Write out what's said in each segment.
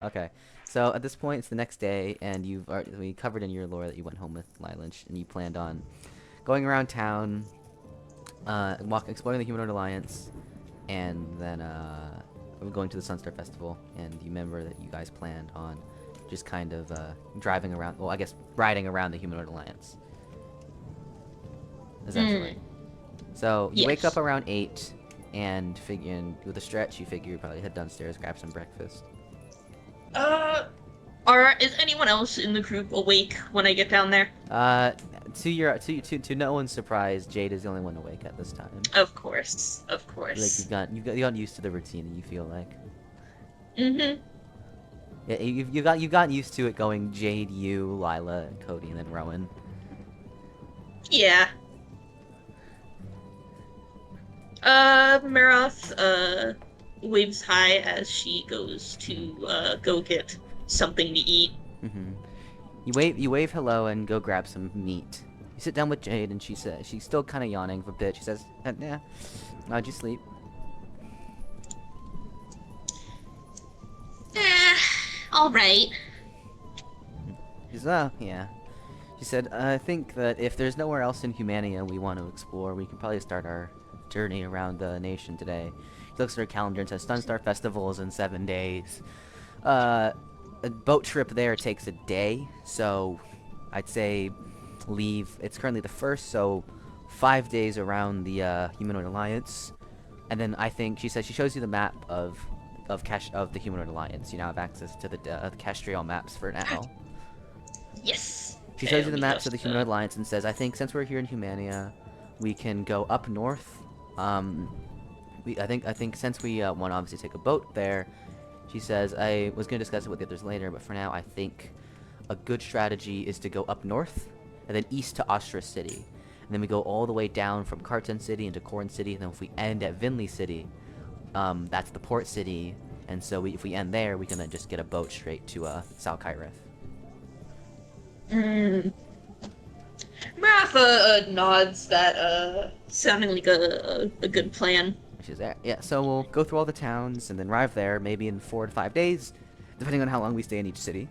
Okay. So at this point, it's the next day, and we covered in your lore that you went home with Lynch, and you planned on going around town, exploring the Humanoid Alliance, and then we're going to the Sunstar Festival. And you remember that you guys planned on just kind of driving around. Well, I guess riding around the Humanoid Alliance, essentially. Mm, So you wake up yes. around 8, and with a stretch, you figure you probably head downstairs, grab some breakfast. Uh, is anyone else in the group awake when I get down there? Uh, to no one's surprise, Jade is the only one awake at this time. Of course, of Like course. you got used to the routine, and you feel like Mm-hmm. yeah, you got used to it going Jade, you, Lila, and Cody, and then Rowan. Yeah. Maroth, waves hi as she goes to, go get something to eat. Mm-hmm. You wave hello and go grab some meat. You sit down with Jade, and she says she's still kind of yawning a bit. She says, "Yeah, how'd you sleep?" Eh, alright. She says, "Oh, yeah." She said, "I think that if there's nowhere else in Humania we want to explore, we can probably start our journey around the nation today." She looks at her calendar and says, "Sunstar Festival is in 7 days. Uh, a boat trip there takes a day, so I'd say leave. It's currently the first, so 5 days around the Humanoid Alliance, and then I think she says she shows you the map of the Humanoid Alliance. You now have access to the Castriel maps for now." Yes. She Okay, shows you let the me maps of just, the Humanoid Alliance and says, "I think since we're here in Humania, we can go up north. Um, I think since we want to obviously take a boat there." She says, "I was going to discuss it with the others later, but for now, I think a good strategy is to go up north and then east to Ostra City. And then we go all the way down from Carton City into Corn City, and then if we end at Vinley City, that's the port city. And so if we end there, we can then just get a boat straight to Salkyrith." mm. Maroth, nods that, sounding like a good plan. She's there. Yeah, so we'll go through all the towns and then arrive there maybe in 4 to 5 days, depending on how long we stay in each city.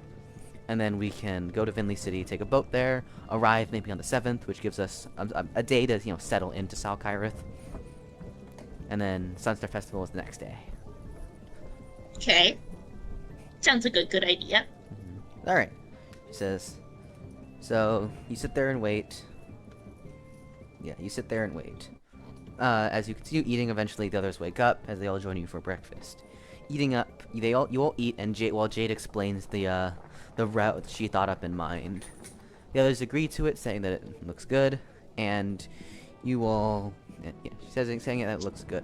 And then we can go to Vinley City, take a boat there, arrive maybe on the 7th, which gives us a day to, settle into Salkyrith. And then Sunstar Festival is the next day. Okay. Sounds like a good idea. Alright, she says. So, you sit there and wait. Yeah, you sit there and wait. As you continue eating, eventually the others wake up as they all join you for breakfast. Eating up, you all eat, and while Jade explains the route she thought up in mind. The others agree to it, saying that it looks good, and you all, yeah, she says saying that it looks good.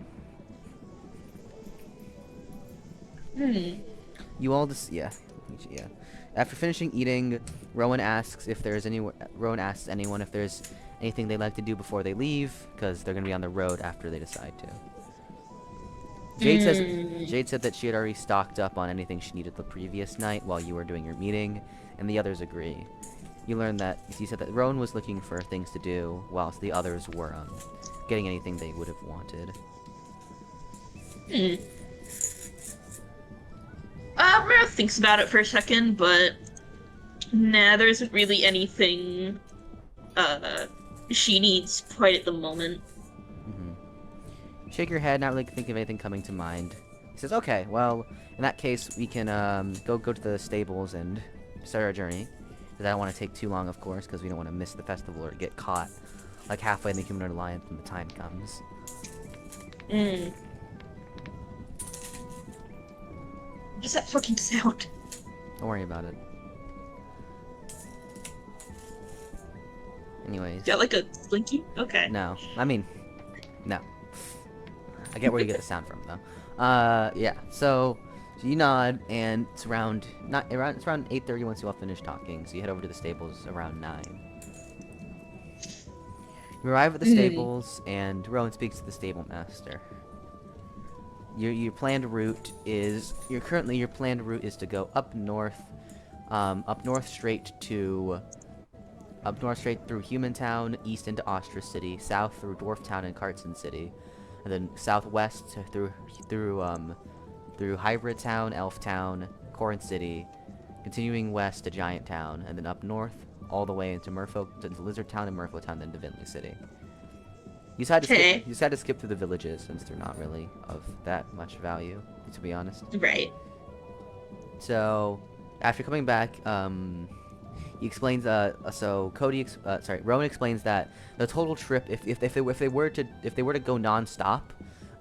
Hmm. You all just, yeah, yeah. After finishing eating, Rowan asks anyone if there's anything they'd like to do before they leave, because they're gonna be on the road after they decide to. Jade says Hmm. Jade said that she had already stocked up on anything she needed the previous night while you were doing your meeting, and the others agree. You learn that he said that Rowan was looking for things to do, whilst the others were getting anything they would have wanted. Hmm. Maroth thinks about it for a second, but nah, there isn't really anything, uh, she needs quite at the moment. Mm-hmm. Shake your head, not really think of anything coming to mind. He says, "Okay, well, in that case, we can go to the stables and start our journey. Because I don't want to take too long, of course, because we don't want to miss the festival or get caught like halfway in the Humanoid Alliance when the time comes." Hmm. What is that fucking sound? Don't worry about it. Anyways, Got like a blinky? Okay. no, I mean, no. I get where you get the sound from, though. Yeah. So you nod, and it's around 8:30 once you all finish talking. So you head over to the stables around 9. You arrive at the Hmm. stables, and Rowan speaks to the stable master. Your planned route is your planned route is to go up north straight through Humantown, east into Ostra City, south through Dwarftown and Cartson City, and then southwest through Hybrid Town, Elf Town, Corinth City, continuing west to Giant Town, and then up north all the way into Lizard Town and Merfolk Town, then to Vinley City. You decided to skip through the villages since they're not really of that much value, to be honest. Right. So, after coming back, he explains. Rowan explains that the total trip, if they were to go non-stop,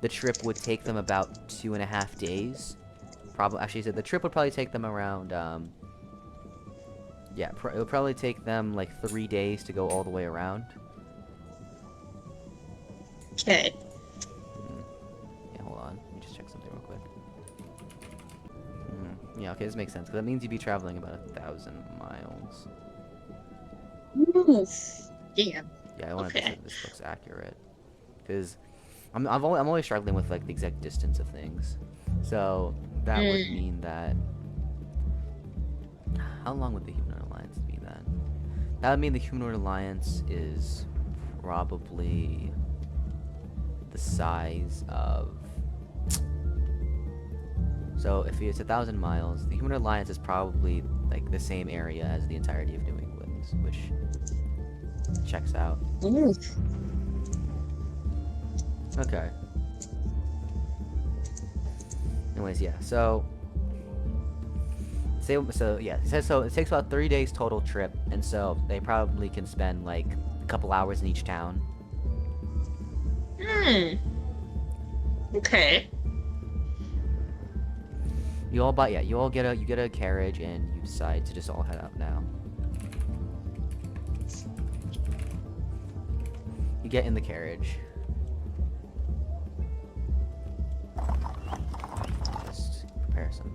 the trip would take them about 2.5 days. Actually, he said the trip would probably take them around. It would probably take them like 3 days to go all the way around. Okay. Yeah, hold on. Let me just check something real quick. Yeah, okay, this makes sense, because that means you'd be traveling about 1,000 miles. Oof. Damn. Yeah, I want to make sure this looks accurate. Because I'm only struggling with, like, the exact distance of things. So, that would mean that... How long would the Humanoid Alliance be, then? That would mean the Humanoid Alliance is probably... the size of... So if it's 1,000 miles, the Human Alliance is probably like the same area as the entirety of New England, which checks out. Oof. Okay. Anyways, yeah. So it takes about 3 days total trip, and so they probably can spend like a couple hours in each town. Okay. You all get a carriage and you decide to just all head out now. You get in the carriage. Just prepare some.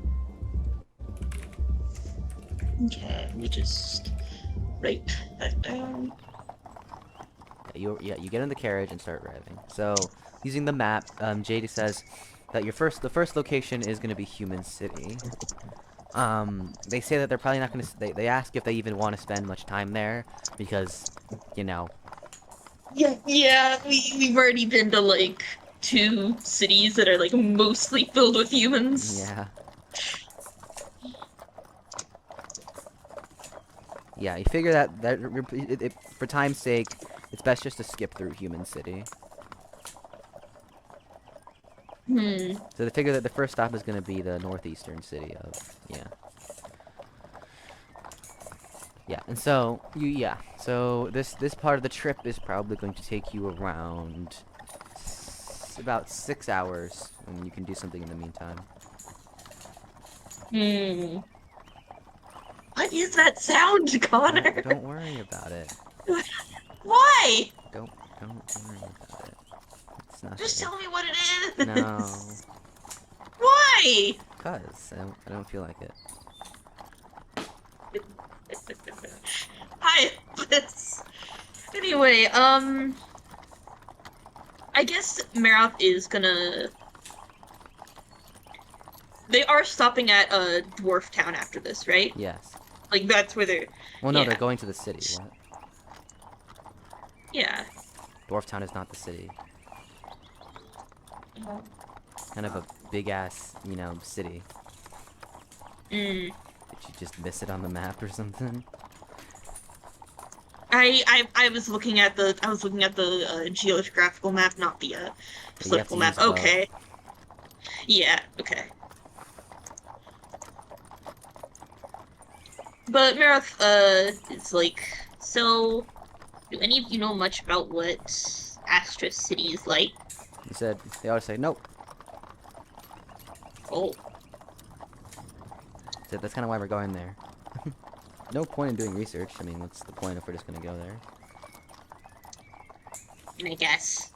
Okay, let me just write that down. You get in the carriage and start driving. So, using the map, JD says that the first location is going to be Human City. They say that they're probably not going to... They ask if they even want to spend much time there, because, you know... Yeah, we've already been to, like, 2 cities that are, like, mostly filled with humans. Yeah. Yeah, you figure that for time's sake, it's best just to skip through Human City. So they figure that the first stop is going to be the northeastern city of, Yeah, and so, so this part of the trip is probably going to take you around about 6 hours, and you can do something in the meantime. What is that sound, Connor? Don't worry about it. Why? Don't worry about it. It's not Just really... tell me what it is. No. Why? Because I don't feel like it. Hi, Bliss. Anyway, I guess Maroth is gonna... They are stopping at Dwarf Town after this, right? Yes. Like, that's where they're... Well, no, they're going to the city. What? Yeah. Dwarf Town is not the city. Kind of a big-ass, city. Did you just miss it on the map or something? I was looking at the geographical map, not the political map. Okay. Yeah. Okay. But Maroth is like, so do any of you know much about what Astra City is like? He said they always say nope. Oh. So that's kind of why we're going there. No point in doing research. I mean, what's the point if we're just gonna go there? I guess.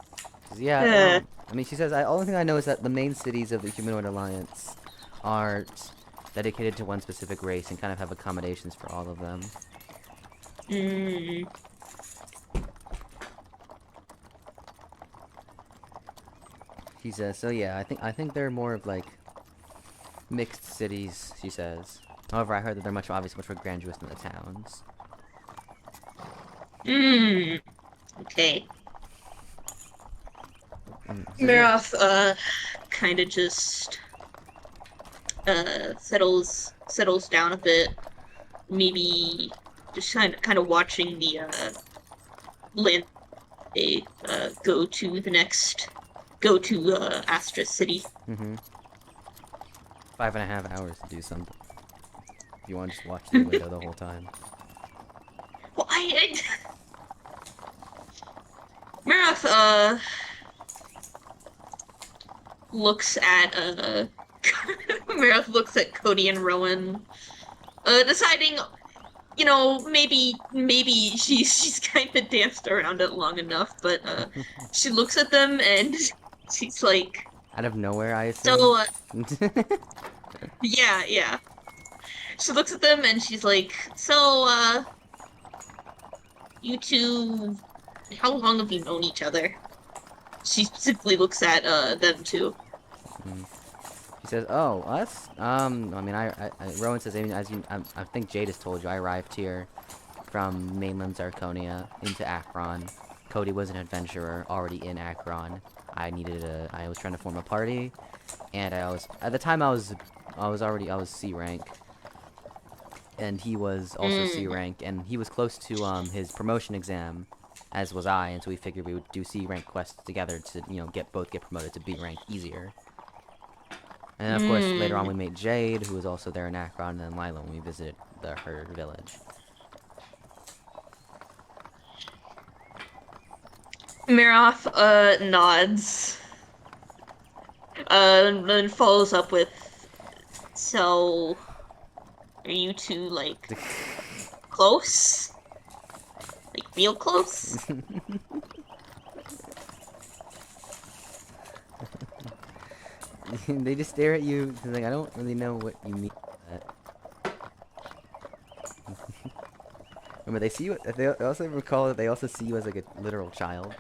Yeah. I mean, she says, the only thing I know is that the main cities of the Humanoid Alliance aren't dedicated to one specific race and kind of have accommodations for all of them. She says, so yeah, I think they're more of like mixed cities, she says. However, I heard that they're obviously much more grandiose than the towns. Okay. So Maroth, kinda just settles down a bit, maybe just kind of watching the land they go to the next go to Astra City. Mm-hmm. 5.5 hours to do something. If you want to just watch the window the whole time. Well, Maroth looks at Maroth looks at Cody and Rowan, deciding, maybe she's kind of danced around it long enough, but she looks at them and she's like, Out of nowhere, I assume. so yeah, yeah. She looks at them and she's like, so you two, how long have you known each other? She specifically looks at them too. Mm. He says, "Oh, us? I mean, Rowan says, I mean, I think Jade has told you, I arrived here from mainland Zarconia into Akron. Cody was an adventurer already in Akron. I was trying to form a party, and at the time, I was C rank, and he was also C Mm. rank, and he was close to his promotion exam, as was I, and so we figured we would do C rank quests together to get promoted to B rank easier. And then, of course, later on Mm. we met Jade, who was also there in Akron, and then Lila when we visited her village." Maroth nods. And then follows up with, so are you two like close? Like real close? They just stare at you, like, I don't really know what you mean by that. Remember, they see you. They also recall that they also see you as like a literal child.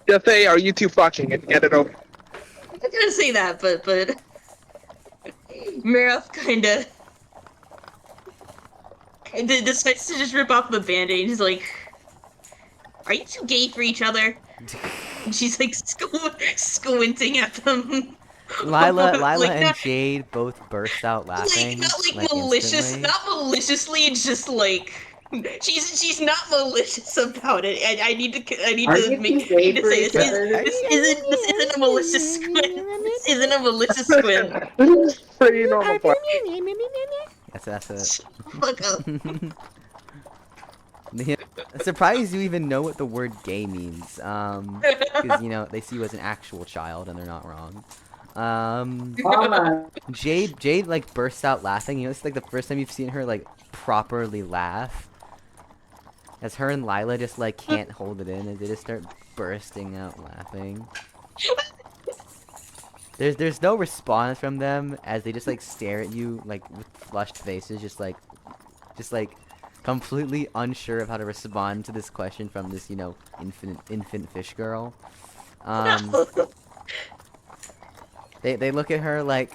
Just say, are you two fucking and get it over? I was gonna say that, but Maroth kinda decides to just rip off the band-aid. He's like, "Are you two gay for each other?" And she's like squinting at them. Lila Like and not Jade both burst out laughing, not like like malicious, instantly. not maliciously, just like she's not malicious about it. I need Are to you two I need gay to for say each other? this isn't a malicious squint. This isn't a malicious squint. Pretty normal part. That's it. Fuck up. I'm surprised you even know what the word gay means. Because they see you as an actual child, and they're not wrong. Mama. Jade like bursts out laughing. It's like the first time you've seen her like properly laugh. As her and Lila just like can't hold it in, and they just start bursting out laughing. There's no response from them as they just like stare at you like with flushed faces, just like completely unsure of how to respond to this question from this infant fish girl. They look at her like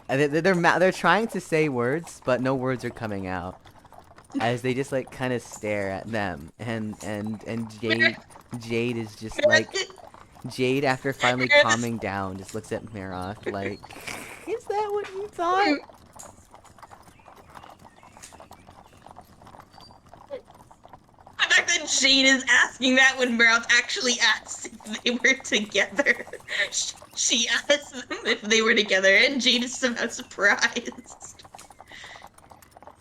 they're trying to say words, but no words are coming out as they just like kind of stare at them, and Jade is just like. Jade, after finally calming down, just looks at Maroth like, "Is that what you thought?" The fact that Jade is asking that when Maroth actually asks if they were together. She asks them if they were together, and Jade is somehow surprised.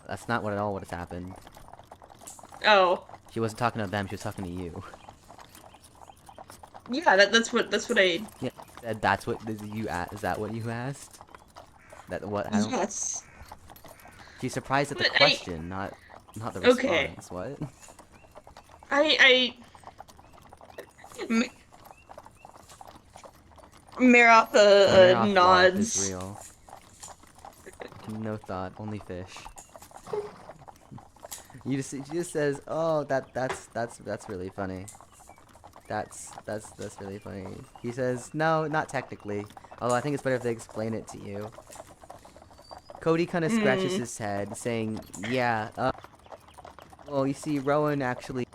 That's not what at all what has happened. Oh. She wasn't talking to them, she was talking to you. Yeah, that's what I. Yeah, that's what you asked. Is that what you asked? That what? I don't. Yes. She's surprised at the But question, not the Okay. response. What? I M- Maroth Maroth love is nods. real. No thought, only fish. She just says, "Oh, that's really funny. That's really funny." He says, "No, not technically. Although I think it's better if they explain it to you." Cody kind of scratches his head, saying, "Yeah, well, you see, Rowan actually,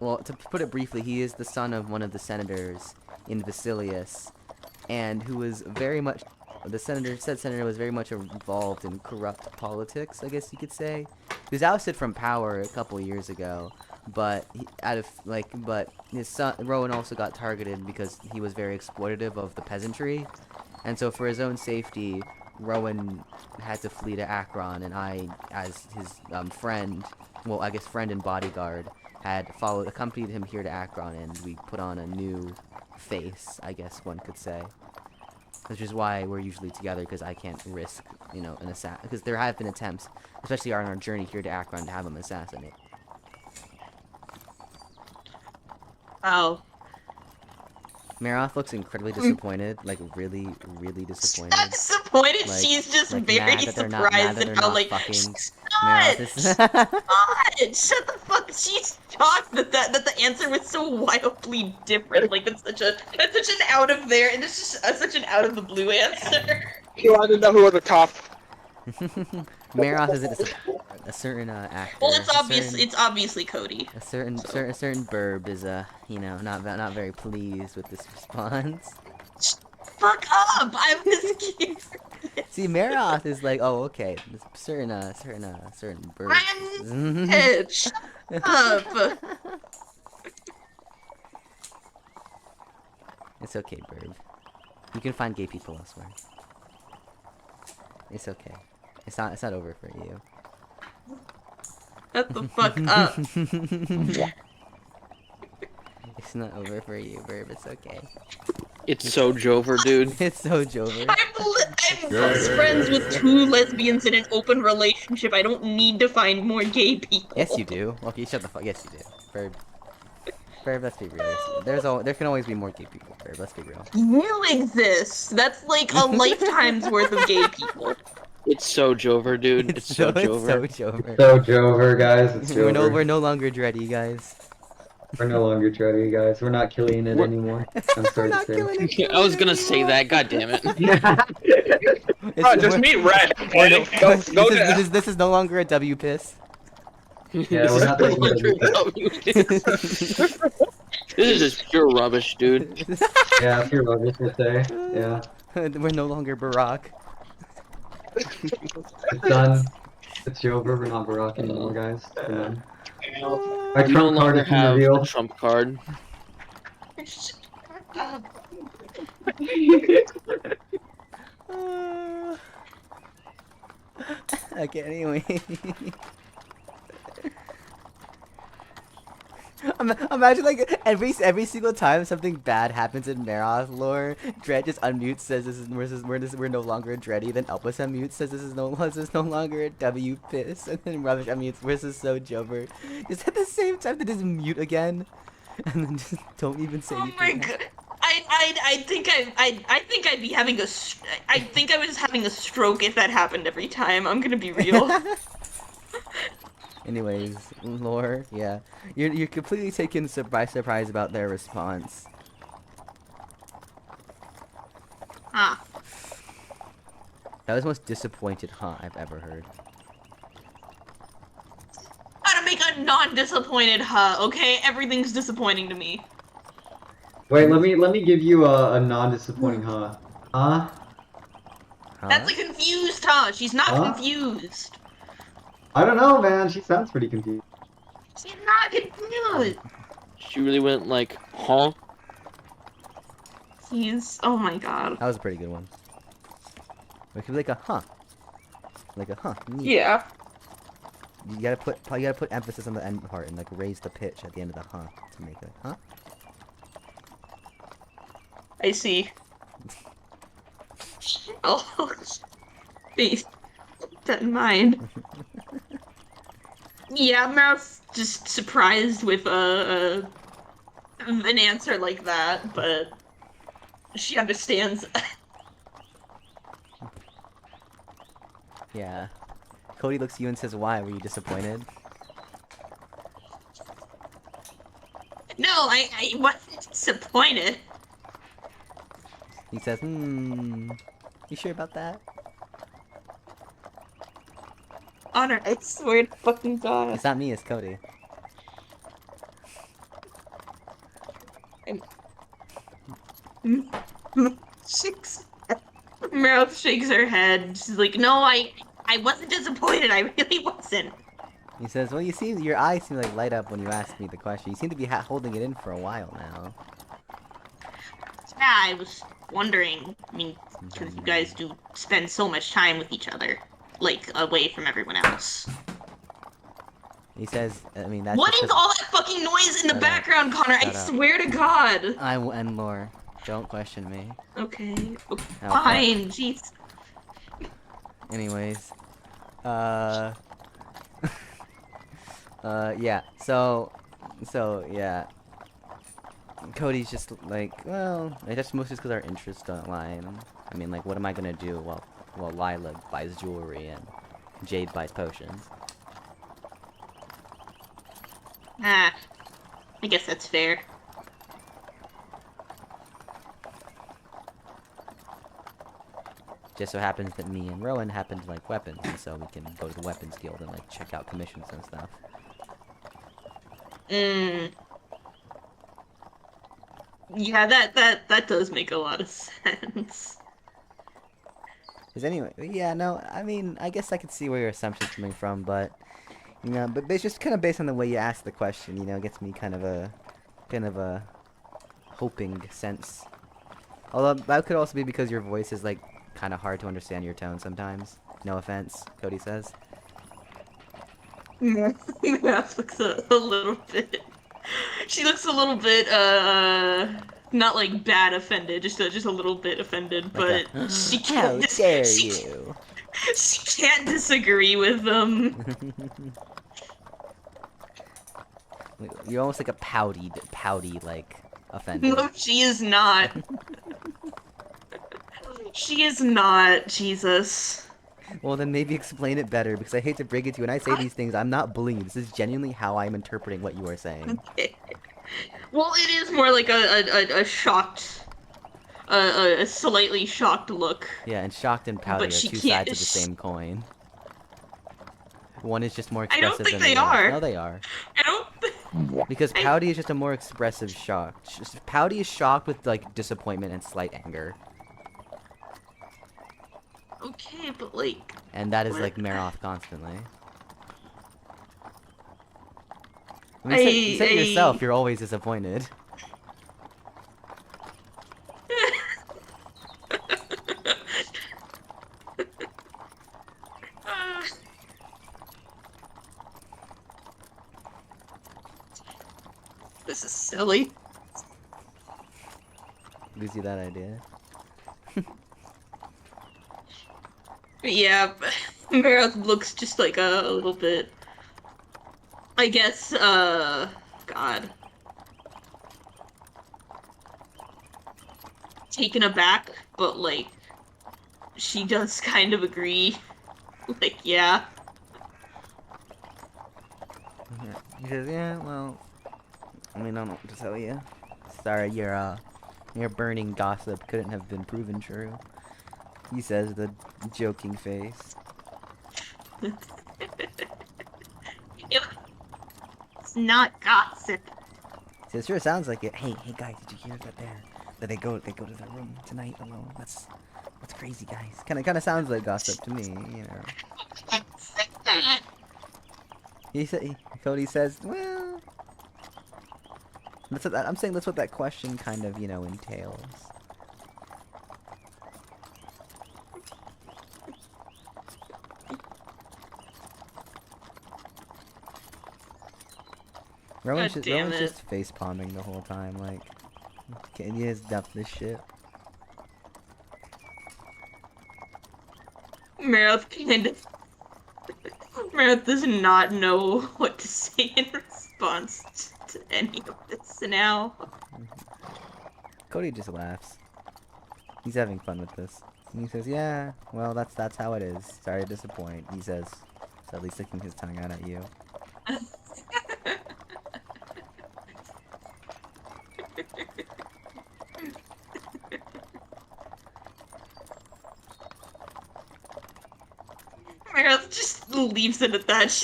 well, to put it briefly, he is the son of one of the senators in Basilius, and who was very much said senator was very much involved in corrupt politics, I guess you could say. He was ousted from power a couple years ago, but but his son Rowan also got targeted because he was very exploitative of the peasantry, and so for his own safety, Rowan had to flee to Akron, and I, as his friend, well, I guess friend and bodyguard, had accompanied him here to Akron, and we put on a new face, I guess one could say. Which is why we're usually together, because I can't risk, an assassin. Because there have been attempts, especially on our journey here to Akron, to have him assassinate. Oh. Maroth looks incredibly disappointed, like really, really disappointed. Not disappointed, Like- she's just like very mad that they're not- mad surprised that at they're how, not like, fucking- stop! Maroth is- Stop! Shut the fuck! She's shocked that the answer was so wildly different. Like, that's such an out of there, and it's just such an out of the blue answer. You want to know who are the top? Maroth isn't a certain actor. Well, it's a obvious. certain- It's obviously Cody. A certain Birb is not very pleased with this response. Fuck up! I was curious. See, Maroth is like, oh, okay, this certain Birb. Ed, shut up. It's okay, Birb. You can find gay people elsewhere. It's okay. It's not over for you. Shut the fuck up. It's not over for you, Birb. It's okay. It's so Jover, dude. It's so Jover. I'm best friends with 2 lesbians in an open relationship. I don't need to find more gay people. Yes, you do. Okay, shut the fuck. Yes, you do. Birb, let's be real. There can always be more gay people, Birb. Let's be real. You exist. That's like a lifetime's worth of gay people. It's so Jover, dude. It's so Jover. It's so Jover. So Jover, guys. It's We're Jover. no longer dready, guys. We're no longer dready, guys. We're not killing it anymore. I'm sorry to say. I was gonna say that. God damn it. Oh, just meet Red. This is no longer a W piss. Yeah, we're not taking This is just pure rubbish, dude. Yeah, if you're rubbish, we'll say. Yeah. We're no longer Barack. It's done. It's over. We're not Barack anymore, guys. We're done. Our We no trump card longer has been have a revealed. trump card. Okay, anyway. Imagine like every single time something bad happens in Maroth lore, Dread just unmutes, says we're no longer Dready, then Elpis unmutes, says this is no longer a W piss, and then Rubbish unmutes, this is so Jover. Just at the same time they just mute again, and then just don't even say Oh anything. my god. I think I'd be having I think I was having a stroke if that happened every time. I'm gonna be real. Anyways, lore, yeah. You're completely taken by surprise about their response. Ah. That was the most disappointed huh I've ever heard. How to make a non-disappointed huh, okay? Everything's disappointing to me. Wait, let me give you a non-disappointing huh. Huh? Huh? That's a confused huh. She's not Huh? confused. I don't know, man. She sounds pretty confused. She's not confused. She really went like, huh? Oh my god. That was a pretty good one. It could be like a huh. Like a huh. Neat. Yeah. You gotta put emphasis on the end part and like raise the pitch at the end of the huh to make it huh. I see. Oh, please keep that in mind. Yeah, Maroth's just surprised with an answer like that, but she understands. Yeah. Cody looks at you and says, "Why were you disappointed?" No, I wasn't disappointed. He says, "You sure about that?" Honor, I swear to fucking God. It's not me, it's Cody. Maroth shakes her head. She's like, no, I wasn't disappointed. I really wasn't. He says, well, you see, your eyes seem like light up when you ask me the question. You seem to be holding it in for a while now. Yeah, I was wondering. I mean, because you guys do spend so much time with each other, like, away from everyone else. He says, I mean, that's What just is all that fucking noise in the Shut up. background, Connor? I Shut up. swear to God. I will end lore. Don't question me. Okay, Oh, fine. Jeez. Anyways. Yeah, so, yeah. Cody's just like, well, I guess mostly because our interests don't align. I mean, like, what am I gonna do while Lila buys jewelry and Jade buys potions? Ah, I guess that's fair. Just so happens that me and Rowan happen to like weapons, and so we can go to the weapons guild and like check out commissions and stuff. Yeah, that does make a lot of sense. Cause anyway, yeah, no, I mean, I guess I could see where your assumption's coming from, but you know, but it's just kind of based on the way you ask the question, you know, it gets me kind of a hoping sense. Although that could also be because your voice is like kind of hard to understand your tone sometimes. No offense, Cody says. Yeah, looks a little bit. She looks a little bit, not like bad offended, just a little bit offended, Like but she how can't. dare she, you? she can't disagree with them. You're almost like a pouty like offended. No, she is not. She is not. Jesus. Well, then maybe explain it better, because I hate to break it to you. When I say these things, I'm not bullying. This is genuinely how I'm interpreting what you are saying. Okay. Well, it is more like a shocked, a slightly shocked look. Yeah, and shocked and pouty But are she two can't- sides of the same coin. One is just more I don't expressive think than they the other. are. No, they are. I don't. Because pouty is just a more expressive shock. Pouty is shocked with, like, disappointment and slight anger. Okay, but like. And that is, What? like, Maroth constantly. I mean, you said it yourself, you're always disappointed. This is silly. Gives you that idea. But yeah, Maroth looks just like a little bit. I guess, God. Taken aback, but like, she does kind of agree. Like, yeah. He says, yeah, well, I mean, I don't know what to tell you. Sorry, your burning gossip couldn't have been proven true. He says with a joking face. It's not gossip. He says, sure sounds like it. Hey guys, did you hear that they go to their room tonight alone? That's crazy, guys. Kinda sounds like gossip to me, you know. Cody says, well, I'm saying that's what that question kind of, you know, entails. Rowan's just face palming the whole time, like, can you just dump this shit? Maroth does not know what to say in response to any of this now. Cody just laughs. He's having fun with this. And he says, yeah, well, that's how it is. Sorry to disappoint, he says, sadly sticking his tongue out at you. Maroth just leaves it at that.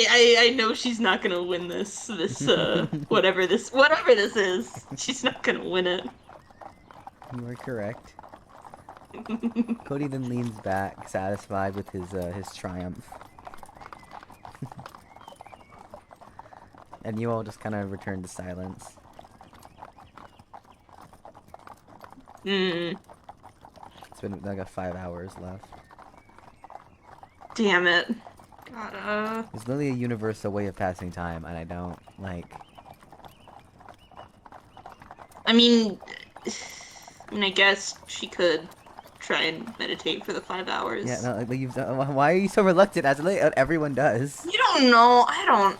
I know she's not gonna win this whatever this is. She's not gonna win it. You are correct. Cody then leans back, satisfied with his triumph. And you all just kind of return to silence. Hmm. It's been like 5 hours left. Damn it. God, There's literally a universal way of passing time, and I don't, like... I mean, I guess she could try and meditate for the 5 hours. Yeah, no, like, why are you so reluctant? As everyone does. You don't know. I don't.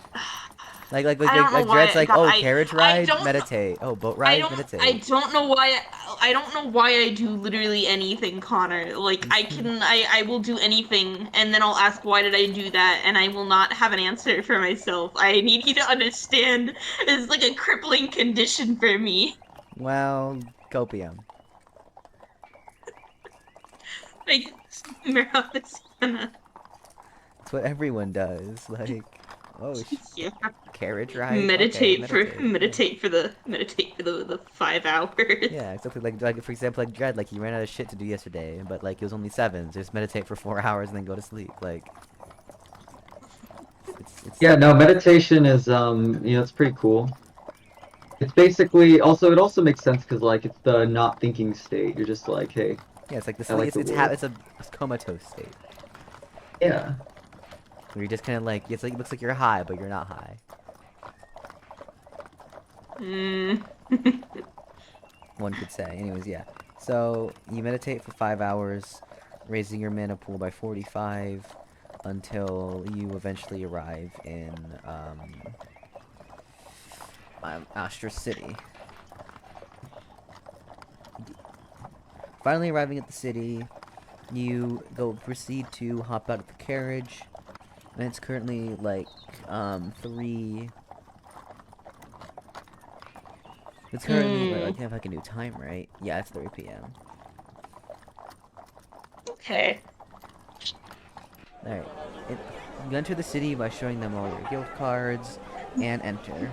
Like I don't know Dred's why. like, God, oh, I carriage ride, don't. meditate. Oh, boat I ride, don't. meditate. I don't know why. I don't know why I do literally anything, Connor. Like I can. I will do anything, and then I'll ask why did I do that, and I will not have an answer for myself. I need you to understand. It's like a crippling condition for me. Well, copium. Like Maroth is gonna. It's what everyone does. Like, oh, Yeah. carriage ride. Okay, Meditate for the 5 hours. Yeah, exactly. Like for example, like Dred, like he ran out of shit to do yesterday, but like it was only 7, so just meditate for 4 hours and then go to sleep. Like, it's Yeah, no, meditation is, it's pretty cool. It's basically, also, it also makes sense because, like, it's the not thinking state. You're just like, hey, yeah, it's like the I sleep. like the It's world. a comatose state Yeah. where you're just kind of like it's like it looks like you're high, but you're not high. Mm. One could say. Anyways, yeah. So you meditate for 5 hours, raising your mana pool by 45 until you eventually arrive in Astra City. Finally arriving at the city, you proceed to hop out of the carriage, and it's currently like 3. It's currently like, I can't if I can do time right. Yeah, it's 3 p.m. Okay. Alright. You enter the city by showing them all your guild cards and enter.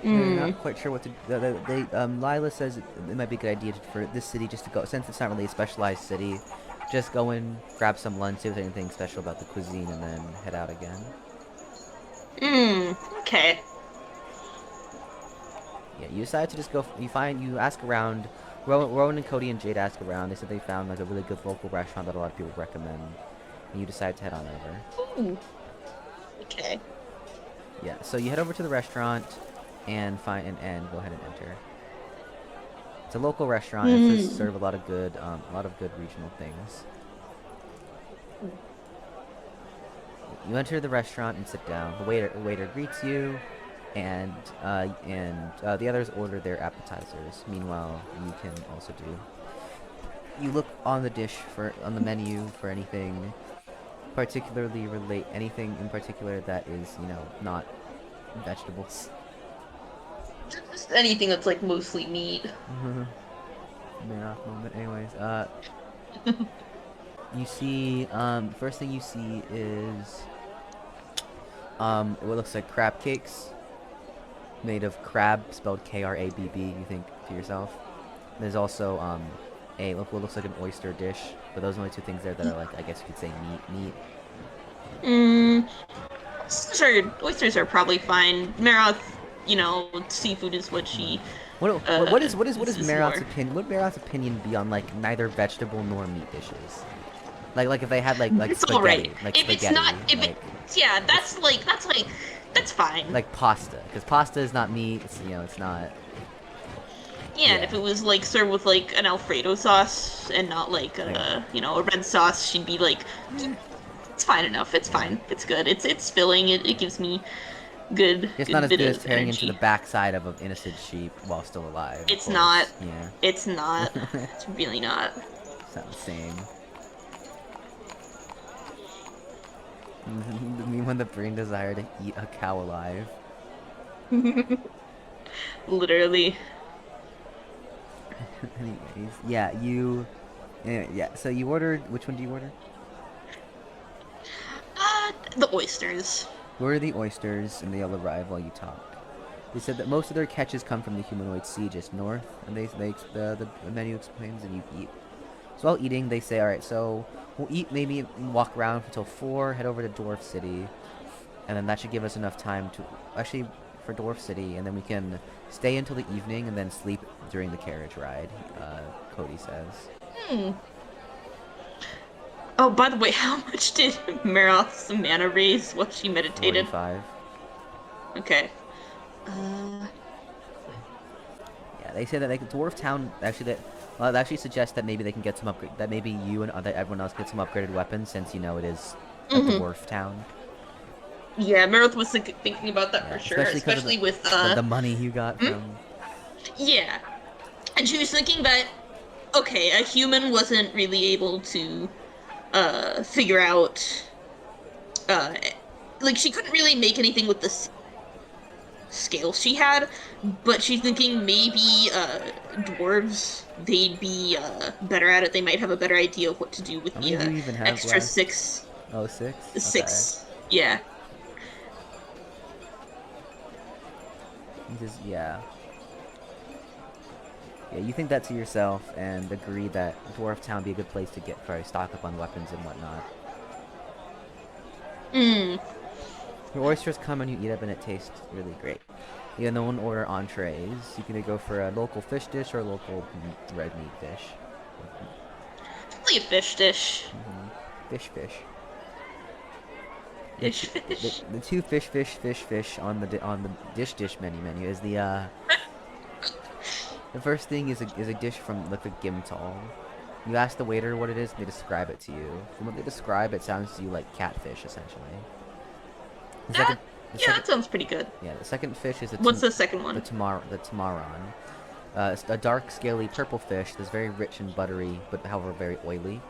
They're not quite sure what to do. Lila says it might be a good idea for this city just to go, since it's not really a specialized city, just go in, grab some lunch, see if there's anything special about the cuisine, and then head out again. Okay. Yeah, you decide to just go, you ask around, Rowan and Cody and Jade ask around, they said they found like a really good local restaurant that a lot of people recommend, and you decide to head on over. Ooh. Okay. Yeah, so you head over to the restaurant, and go ahead and enter. It's a local restaurant, it does serve a lot of good regional things. You enter the restaurant and sit down. The waiter greets you, and the others order their appetizers. Meanwhile, you can also you look on the menu for anything anything in particular that is, not vegetables. Just anything that's like mostly meat. Maroth moment. Anyways, you see, first thing you see is what looks like crab cakes made of crab, spelled K-R-A-B-B. You think to yourself. There's also what looks like an oyster dish, but those are only 2 things there that are like, I guess you could say meat. Oysters are probably fine. Maroth, seafood is what she. What is is Maroth's more. opinion? Would Maroth's opinion be on like neither vegetable nor meat dishes? Like if they had like It's spaghetti, alright. like If spaghetti, it's not, like, that's fine. like pasta, because pasta is not meat. It's not. Yeah, and if it was like served with like an Alfredo sauce and not like a red sauce, she'd be like, it's fine enough. It's fine. It's good. It's filling. It gives me good. It's good not as bit good as of tearing energy. into the backside of an innocent sheep while still alive. of It's course. not. Yeah. It's not. It's really not. It's not the same. Me when the brain desire to eat a cow alive. Literally. Anyways, yeah, so you ordered, which one do you order? The oysters. You order the oysters, and they'll arrive while you talk. They said that most of their catches come from the humanoid sea just north, and the menu explains, and you eat. So while eating, they say, all right, so we'll eat, maybe walk around until 4, head over to Dwarf City, and then that should give us enough time to actually for Dwarf City, and then we can stay until the evening and then sleep during the carriage ride. Cody says. Hmm. Oh, by the way, how much did Maroth's mana raise while she meditated? 45. Okay. Yeah, they say that like Dwarf Town actually that actually suggests that maybe they can get some upgrade. That maybe you and everyone else get some upgraded weapons since you know it is a Dwarf Town. Yeah, Maroth was thinking about that for sure, especially with the money you got from. Yeah, and she was thinking that okay, a human wasn't really able to figure out like she couldn't really make anything with the scales she had, but she's thinking maybe dwarves, they'd be better at it. They might have a better idea of what to do with How the many do you even have extra left? 6. Oh, 6? 6. Yeah. Okay. Yeah. Yeah, you think that to yourself and agree that Dwarf Town be a good place to get probably stock up on weapons and whatnot. Your oysters come and you eat up and it tastes really great. You can one order entrees. You can either go for a local fish dish or a local red meat dish. Probably a fish dish. Fish. Fish. The two fish on the dish menu is the first thing is a dish from like the Gimtal. You ask the waiter what it is, and they describe it to you. From what they describe, it sounds to you like catfish, essentially. That sounds pretty good. Yeah, the second fish is What's the second one? The tamaron. It's a dark, scaly purple fish that's very rich and buttery, but however very oily.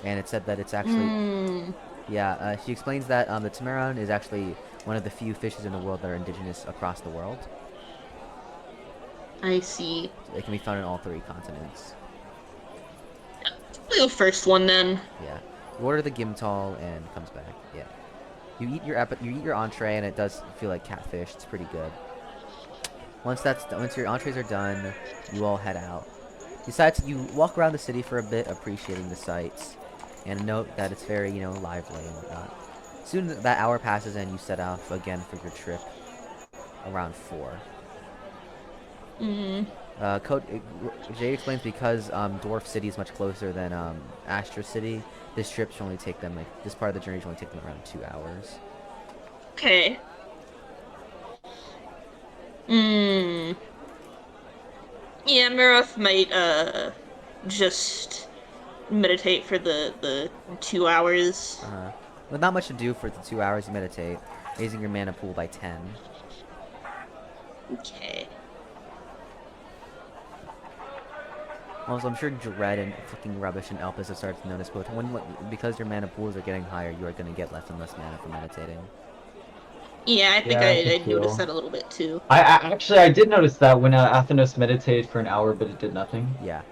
And it said that it's actually... Yeah, she explains that the tamaron is actually one of the few fishes in the world that are indigenous across the world. I see. It can be found in all 3 continents. Probably the first one then. Yeah. You order the Gimtal and it comes back. Yeah. You eat your entree and it does feel like catfish. It's pretty good. Once your entrees are done, you all head out. You walk around the city for a bit, appreciating the sights, and note that it's very, lively and whatnot. Soon that hour passes and you set off again for your trip around 4. Jade explains because Dwarf City is much closer than Astra City. This trip should only take them this part of the journey should only take them around 2 hours. Okay. Yeah, Maroth might just meditate for the 2 hours. With not much to do for the 2 hours you meditate, raising your mana pool by 10. Okay. Also, I'm sure Dread and fucking Rubbish and Elpis have started to notice both. Because your mana pools are getting higher, you are going to get less and less mana for meditating. Yeah, I think I noticed that a little bit too. I did notice that when Athenos meditated for an hour, but it did nothing. Yeah.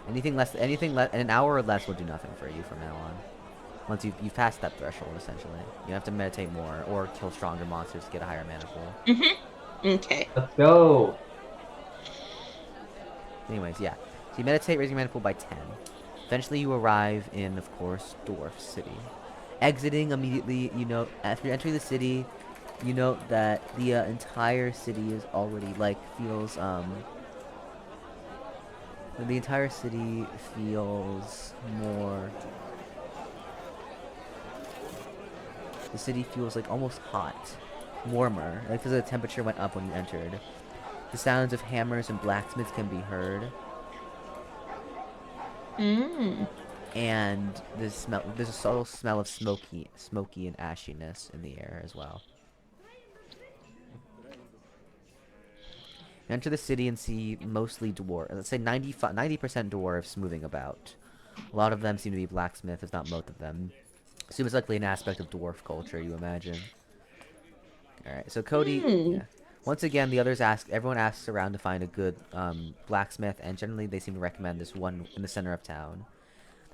An hour or less will do nothing for you from now on. Once you've passed that threshold, essentially. You have to meditate more or kill stronger monsters to get a higher mana pool. Okay. Let's go. Anyways, yeah. So you meditate, raising your mana pool by 10. Eventually you arrive in, of course, Dwarf City. Exiting immediately, after you enter the city, you note that the entire city is already, feels, the entire city feels more... The city feels, almost hot. Warmer. Because the temperature went up when you entered. The sounds of hammers and blacksmiths can be heard. And there's a subtle smell of smoky and ashiness in the air as well. You enter the city and see mostly dwarves. Let's say 90% dwarves moving about. A lot of them seem to be blacksmiths, if not most of them. Seems likely an aspect of dwarf culture, you imagine. Alright, so Cody... Yeah. Once again, everyone asks around to find a good blacksmith, and generally they seem to recommend this one in the center of town.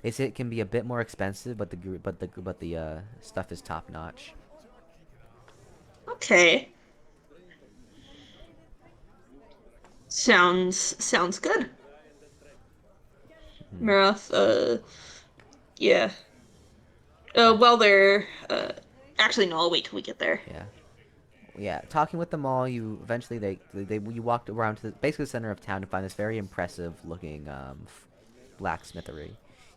They say it can be a bit more expensive, but the stuff is top notch. Okay. Sounds good. Hmm. Maroth, yeah. Well, they're, actually, no, I'll wait till we get there. Yeah. Yeah, talking with them all, you eventually you walked around to basically the center of town to find this very impressive looking blacksmithery.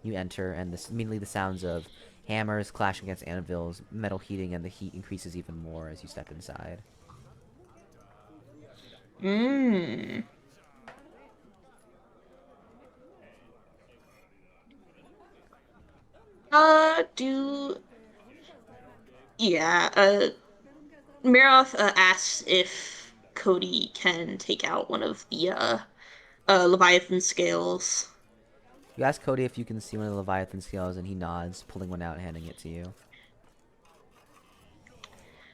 You enter, and immediately the sounds of hammers clashing against anvils, metal heating, and the heat increases even more as you step inside. Mmm. Do yeah. Maroth asks if Cody can take out one of the Leviathan scales. You ask Cody if you can see one of the Leviathan scales, and he nods, pulling one out and handing it to you.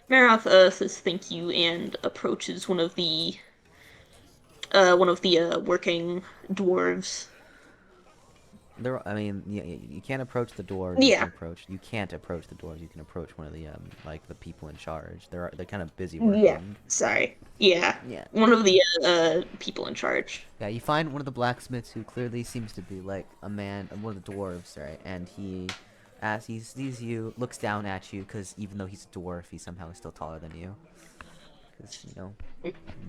Maroth says thank you and approaches one of the working dwarves. I mean, you can't approach the dwarves. Yeah. You can't approach the dwarves. You can approach one of the like the people in charge. They're kind of busy Yeah. working. Sorry. Yeah. Yeah. One of the people in charge. Yeah, you find one of the blacksmiths who clearly seems to be like a man, one of the dwarves, right? And as he sees you, looks down at you because even though he's a dwarf, he somehow is still taller than you. Because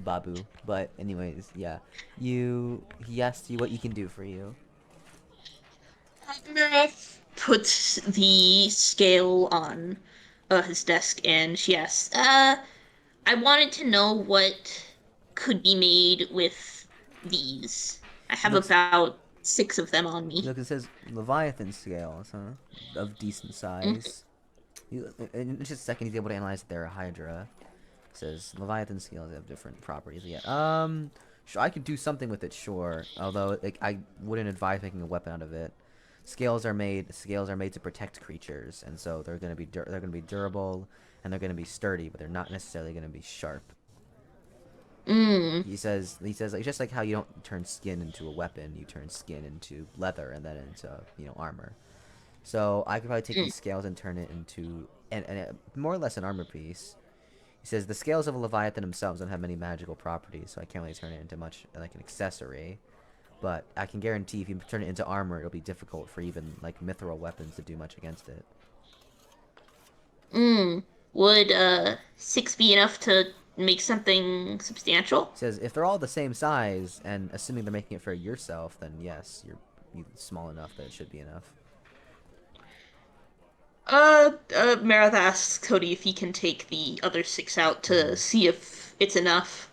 Babu. But anyways, yeah, he asks you what you can do for you. Maroth puts the scale on his desk and she asks, I wanted to know what could be made with these. I He have looks, about 6 of them on me. Look, it says Leviathan scales, huh? Of decent Mhm. size. In just a second, he's able to analyze their Hydra. It says Leviathan scales have different properties. Yeah. Sure, I could do something with it, sure. Although I wouldn't advise making a weapon out of it. Scales are made to protect creatures, and so they're gonna be durable and they're gonna be sturdy, but they're not necessarily gonna be sharp. Mm. He says like just like how you don't turn skin into a weapon, you turn skin into leather and then into armor. So I could probably take Mm. these scales and turn it into more or less an armor piece. He says the scales of a Leviathan themselves don't have many magical properties, so I can't really turn it into much like an accessory. But I can guarantee if you turn it into armor, it'll be difficult for even like mithril weapons to do much against it. Mm. Would 6 be enough to make something substantial? He says if they're all the same size, and assuming they're making it for yourself, then yes, you're small enough that it should be enough. Marath asks Cody if he can take the other 6 out to see if it's enough.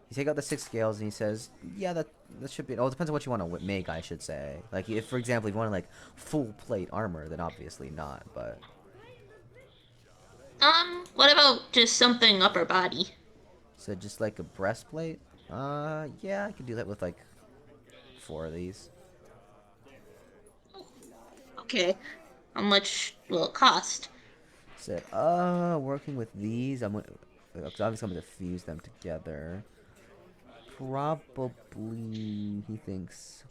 You take out the 6 scales and he says, "Yeah, that should be." Oh, it depends on what you want to make. I should say, like if, for example, if you want like full plate armor, then obviously not. But What about just something upper body? so just like a breastplate. Yeah, I could do that with like 4 of these. Okay. How much will it cost? Said, working with these, cause obviously I'm gonna fuse them together. Probably, he thinks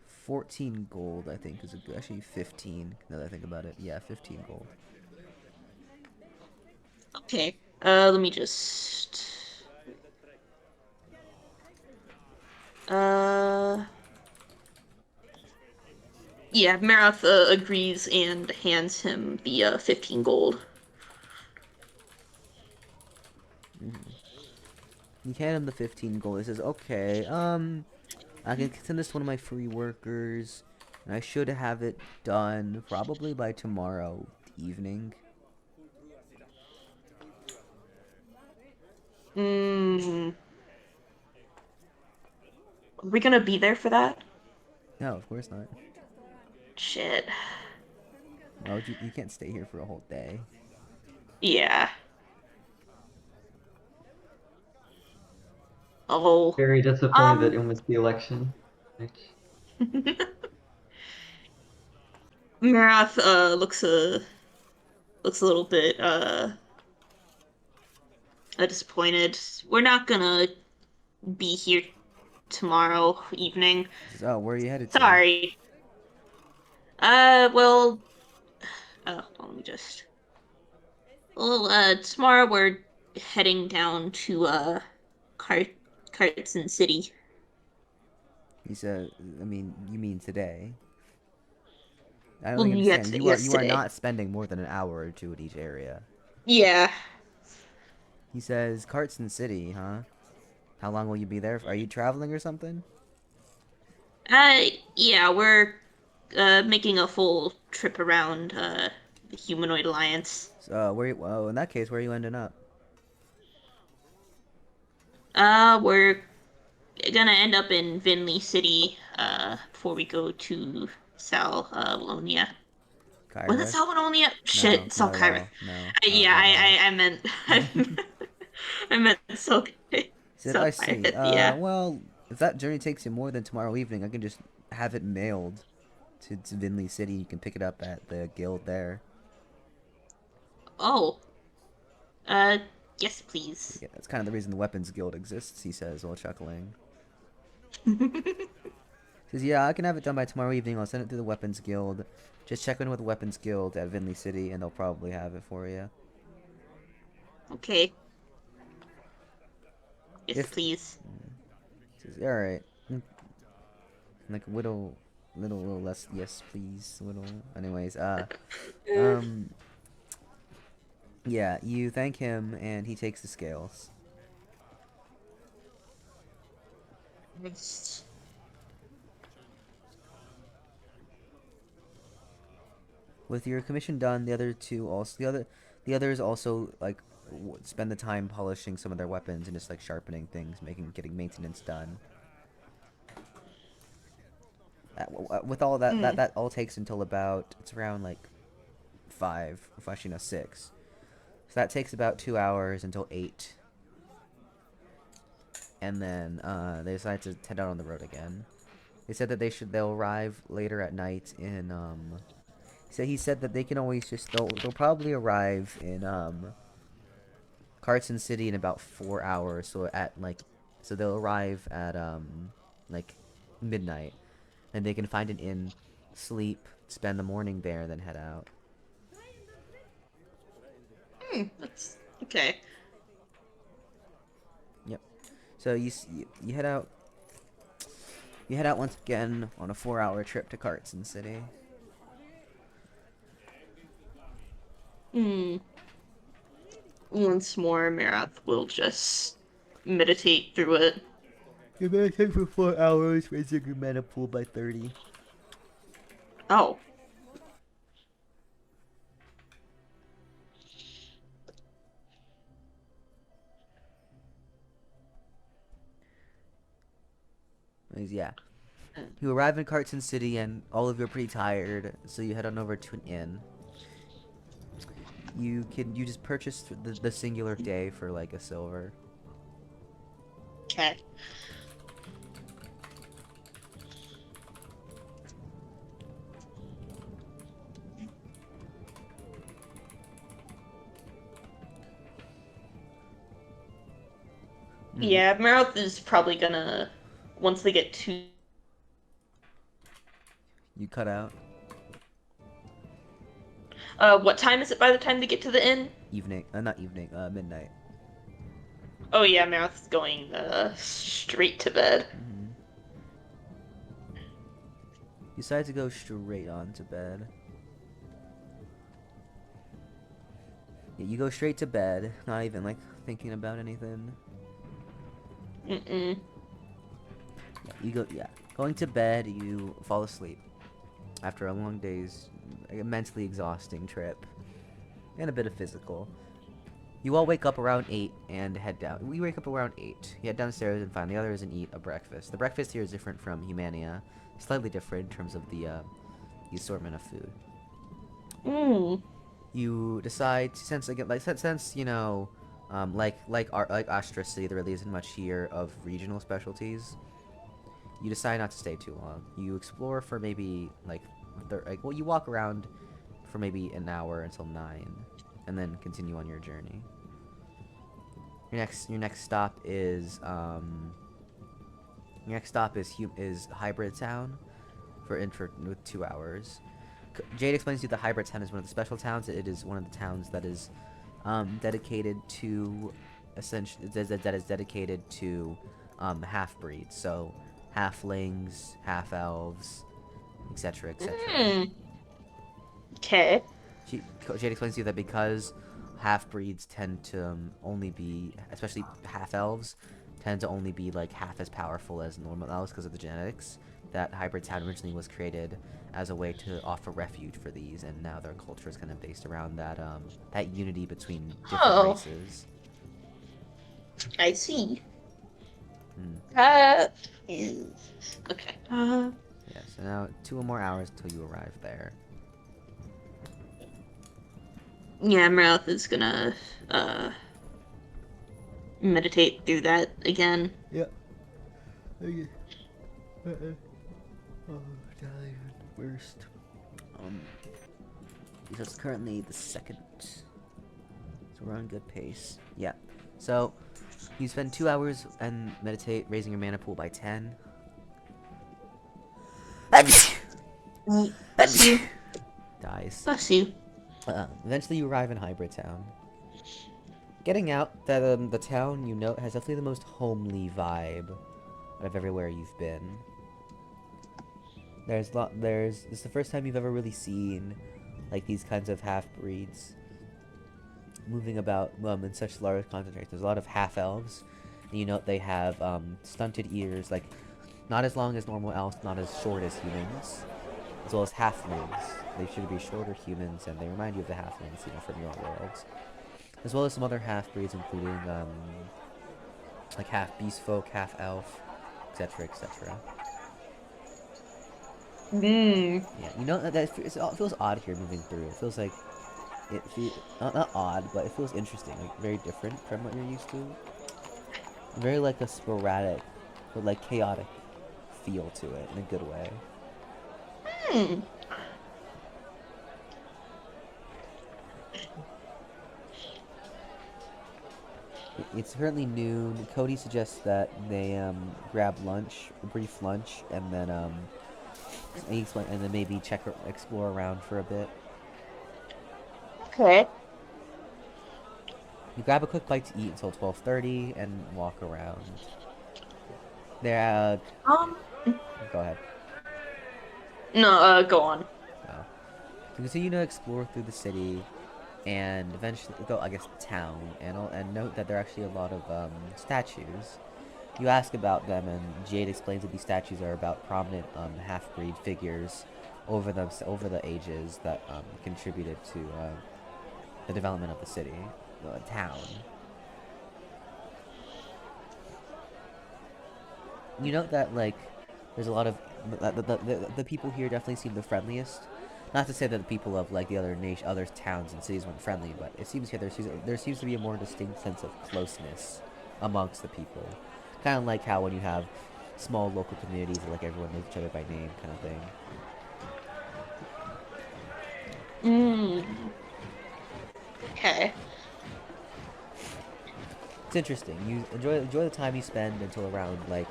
14 gold. I think is a good. Actually, 15. Now that I think about it, yeah, 15 gold. Okay. Let me just... Yeah, Marath agrees and hands him the 15 gold. You hand him the 15 gold. He says, "Okay, I can send this to one of my free workers, and I should have it done probably by tomorrow evening." Mm. Are we gonna be there for that? No, of course not. Shit. Why would you can't stay here for a whole day. Yeah. Oh. Very disappointed that you missed the election. Marath looks a little bit disappointed. We're not gonna be here tomorrow evening. He says, "Oh, where are you headed to?" Sorry. Well, let me just. Well, tomorrow we're heading down to Carson City. He said, I mean, you mean today. I don't Well, think you yes, understand. yes, You are today. not spending more than an hour or two at each area. Yeah. He says, Carson City, huh? How long will you be there? Are you traveling or something? Yeah, we're making a full trip around the Humanoid Alliance. So, well, in that case, where are you ending up? We're gonna end up in Vinley City before we go to Salonia. Was it Kyra? Salonia? No, Shit, not at Salkyra. all. No, not Yeah, at all. I meant I meant Sal He said, I see. Salkyra. Yeah. Well, if that journey takes you more than tomorrow evening, I can just have it mailed to Vinley City. You can pick it up at the guild there. Oh. Uh, yes, please. Yeah, that's kind of the reason the Weapons Guild exists, he says while chuckling. He says, yeah, I can have it done by tomorrow evening. I'll send it to the Weapons Guild. Just check in with the Weapons Guild at Vinley City, and they'll probably have it for you. Okay. Yes, If please. He says, all right. Like little less. Yes, please. Little. Anyways, um, yeah. You thank him, and he takes the scales. Yes. With your commission done, the others also like spend the time polishing some of their weapons and just like sharpening things, getting maintenance done. With all that, that all takes until about it's around like 5, or actually no 6. So that takes about 2 hours until 8, and then they decide to head out on the road again. They said that they'll arrive later at night in So he said that they can always they'll probably arrive in Carson City in about 4 hours. So they'll arrive at like midnight, and they can find an inn, sleep, spend the morning there, then head out. That's okay. Yep. So you head out. You head out once again on a 4-hour trip to Carson City. Once more, Maroth will just meditate through it. You meditate for 4 hours, raising your mana pool by 30. Oh. Yeah. You arrive in Carson City, and all of you are pretty tired, so you head on over to an inn. You just purchase the singular day for like a silver. Okay. Yeah, Maroth is probably gonna, once they get to... You cut out. What time is it by the time they get to the inn? Evening. Not evening. Midnight. Oh yeah, Maroth's going, straight to bed. You decide to go straight on to bed. Yeah, you go straight to bed, not even like thinking about anything. Mm-mm. Yeah, going to bed, you fall asleep after a long day's immensely exhausting trip and a bit of physical. You all wake up around 8 and head down. We wake up around 8. You head downstairs and find the others and eat a breakfast. The breakfast here is different from Humania, slightly different in terms of the assortment of food. You decide, since you know, like Astra City, there really isn't much here of regional specialties. You decide not to stay too long. You explore for maybe you walk around for maybe an hour until 9, and then continue on your journey. Your next stop is Hybrid Town with 2 hours. Jade explains to you the Hybrid Town is one of the special towns. It is one of the towns that is dedicated to half-breeds, so halflings, half-elves, etc., etc. Okay. Jade explains to you that because half-breeds tend to only be, especially half-elves, tend to only be like half as powerful as normal elves because of the genetics, that Hybrid Town originally was created as a way to offer refuge for these, and now their culture is kind of based around that that unity between different races. I see. Hmm. That is okay. Yeah, so now 2 more hours until you arrive there. Yeah, Maroth is gonna meditate through that again. Yeah. Okay. Oh, Italian worst. So it's currently the 2nd. So we're on good pace. Yeah. So you spend 2 hours and meditate, raising your mana pool by 10. Bless you. Dies. Bless you. Eventually you arrive in Hybrid Town. Getting out, that the town, you know, has definitely the most homely vibe out of everywhere you've been. This is the first time you've ever really seen like these kinds of half-breeds moving about in such large concentrations. There's a lot of half-elves, and you note they have stunted ears, like not as long as normal elves, not as short as humans, as well as halflings. They should be shorter humans, and they remind you of the halflings, you know, from your own worlds. As well as some other half-breeds, including like half beast folk, half elf, etc., etc. Yeah, you know that it feels odd here moving through. It feels like not odd, but it feels interesting, like very different from what you're used to. Very like a sporadic, but like chaotic feel to it in a good way. It's currently noon. Cody suggests that they grab lunch, a brief lunch, and then maybe explore around for a bit. Okay. You grab a quick bite to eat until 12:30 and walk around. There. Go ahead. No. Go on. Oh. You continue to explore through the city, and eventually go, I guess, town, and note that there are actually a lot of statues. You ask about them, and Jade explains that these statues are about prominent half-breed figures over the ages that contributed to the development of the city, the town. You note that like there's a lot of the people here definitely seem the friendliest. Not to say that the people of like the other towns and cities weren't friendly, but it seems here there seems to be a more distinct sense of closeness amongst the people. Kind of like how when you have small local communities, like everyone knows each other by name, kind of thing. Okay. It's interesting. You enjoy the time you spend until around like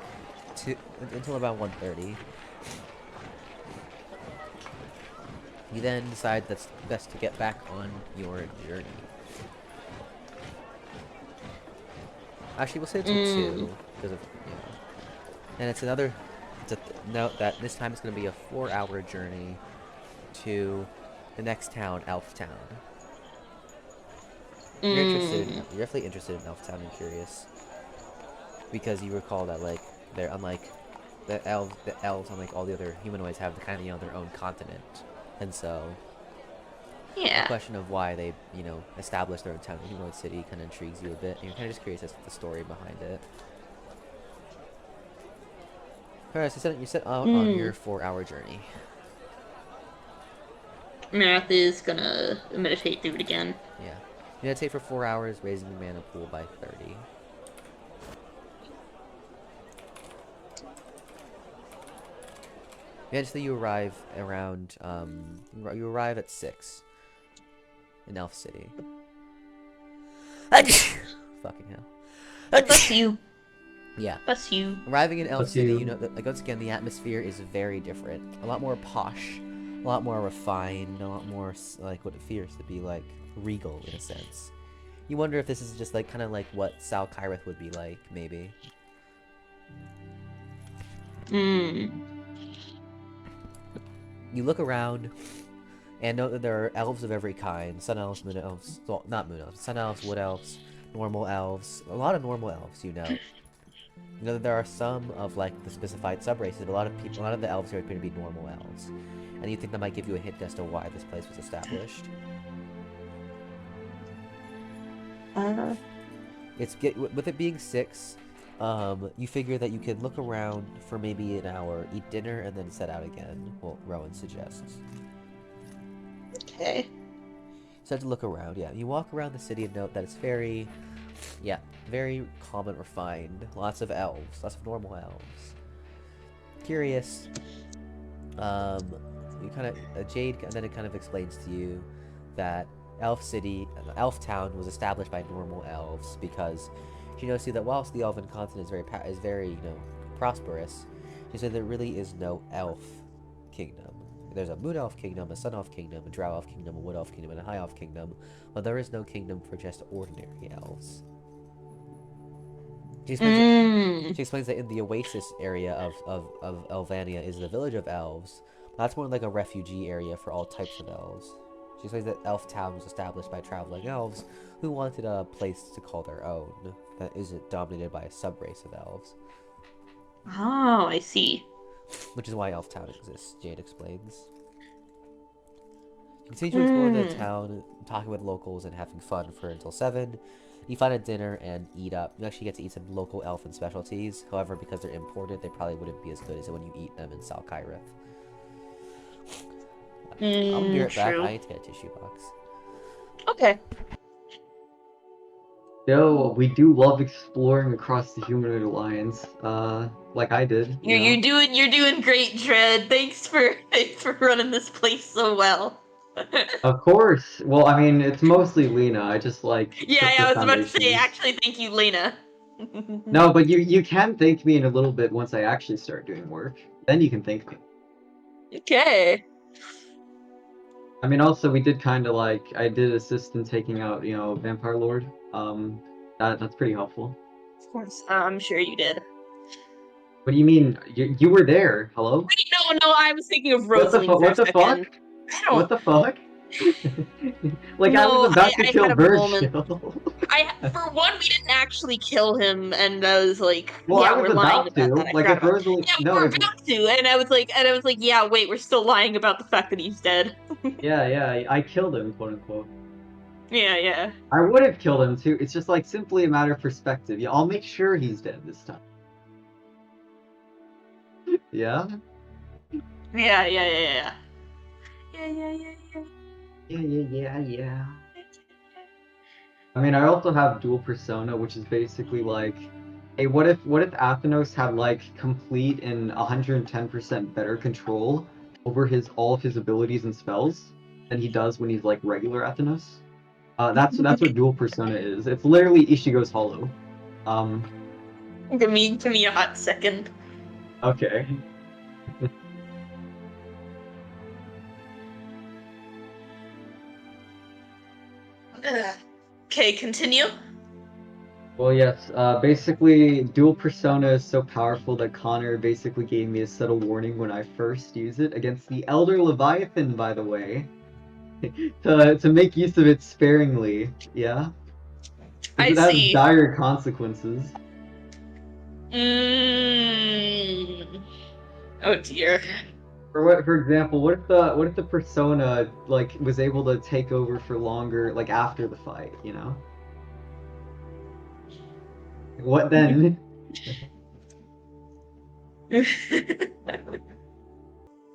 until about 1:30. You then decide that's best to get back on your journey. Actually, we'll say until 2 because of and it's a note that this time it's going to be a 4-hour journey to the next town, Elftown. You're definitely interested in Elftown and curious because you recall that like they're unlike the elves, unlike all the other humanoids, have the kind of their own continent, and so the question of why they established their own town, humanoid city, kind of intrigues you a bit. And you're kind of just curious as to the story behind it. Alright, so you set out on your 4-hour journey. Maroth is gonna meditate through it again. Yeah. You meditate for 4 hours, raising your mana pool by 30. Eventually you arrive around, you arrive at 6 in Elf City. Fucking hell. Bless you. Yeah. Bless you. Arriving in Elf City, you know, like, once again, the atmosphere is very different. A lot more posh, a lot more refined, a lot more, like, what it fears to be, like, regal, in a sense. You wonder if this is just, like, kind of like what Sal Kyrith would be like, maybe. Hmm. You look around and note that there are elves of every kind. Sun elves, moon elves, well, not moon elves, sun elves, wood elves, normal elves. A lot of normal elves, you know. You know that there are some of like the specified subraces, but a lot of the elves here appear to be normal elves. And you think that might give you a hint as to why this place was established. With it being 6, you figure that you can look around for maybe an hour, eat dinner, and then set out again. Well, Rowan suggests. Okay. So to look around, yeah. You walk around the city and note that it's very calm and refined. Lots of elves, lots of normal elves. Curious. You kind of Jade, and then it kind of explains to you that Elf Town was established by normal elves because she knows that whilst the Elven continent is very prosperous, she said there really is no elf kingdom. There's a moon elf kingdom, a sun elf kingdom, a drow elf kingdom, a wood elf kingdom, and a high elf kingdom, but there is no kingdom for just ordinary elves. She explains that in the oasis area of Elvania is the village of elves. That's more like a refugee area for all types of elves. She explains that Elf Town was established by traveling elves who wanted a place to call their own that isn't dominated by a subrace of elves. Oh, I see. Which is why Elf Town exists, Jade explains. You continue to explore the town, talking with locals and having fun until 7. You find a dinner and eat up. You actually get to eat some local elfin specialties. However, because they're imported, they probably wouldn't be as good as when you eat them in Salkyrith. I'll be right back. I need to get a tissue box. Okay. Yo, we do love exploring across the humanoid alliance, like I did. You're doing great, Dread. Thanks for running this place so well. Of course. Well, I mean, it's mostly Lena. I just like Yeah, took the I was about to say, foundations. actually, thank you, Lena. No, but you can thank me in a little bit once I actually start doing work. Then you can thank me. Okay. I mean, also we did kind of like I did assist in taking out, Vampire Lord. That's pretty helpful. Of course, I'm sure you did. What do you mean? You were there? Hello? Wait, no, I was thinking of What the Rosaline for What a the fuck? second. I don't. What the fuck? Like I No, was about to I kill had a moment. Virgil. For one, we didn't actually kill him, and I was like, Well, yeah, I was we're lying about about to. that. I Like forgot if about. Rosalie, Yeah, no, we're if about to, and I was like, yeah, wait, we're still lying about the fact that he's dead. yeah, I killed him, quote unquote. Yeah. I would have killed him too. It's just like simply a matter of perspective. Yeah, I'll make sure he's dead this time. Yeah. Yeah. Yeah. I mean, I also have dual persona, which is basically like, hey, what if Athenos had like complete and 110% better control over all of his abilities and spells than he does when he's like regular Athenos? That's what dual persona is. It's literally Ishigo's Hollow. Give me a hot second. Okay. Okay, continue. Well, yes. Basically, dual persona is so powerful that Connor basically gave me a subtle warning when I first used it against the Elder Leviathan, by the way, to make use of it sparingly. Yeah, I because it has see. dire consequences. Oh dear. For example, what if the persona like was able to take over for longer, like after the fight? What then?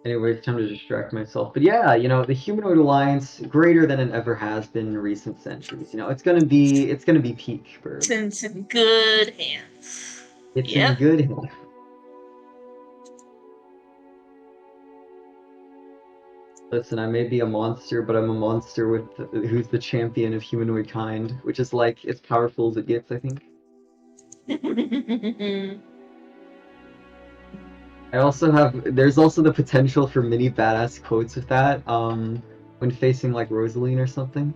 Anyway, time to distract myself. But yeah, the humanoid alliance greater than it ever has been in recent centuries. It's gonna be peak, Birb. It's in some good hands. It's Yep. in good hands. Listen, I may be a monster, but I'm a monster who's the champion of humanoid kind, which is like as powerful as it gets, I think. There's also the potential for mini badass quotes with that, when facing like Rosaline or something.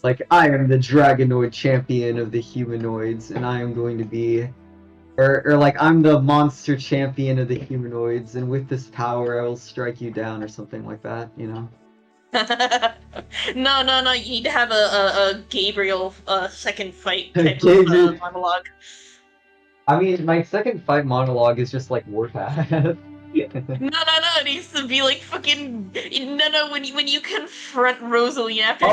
Like, I am the Dragonoid champion of the humanoids, and I am going to be... Or like, I'm the monster champion of the humanoids, and with this power I will strike you down, or something like that, you know? No, you need to have a Gabriel second fight type Gabriel. of monologue. I mean, my second fight monologue is just like Warpath. No, it needs to be like fucking no. When you confront Rosalie after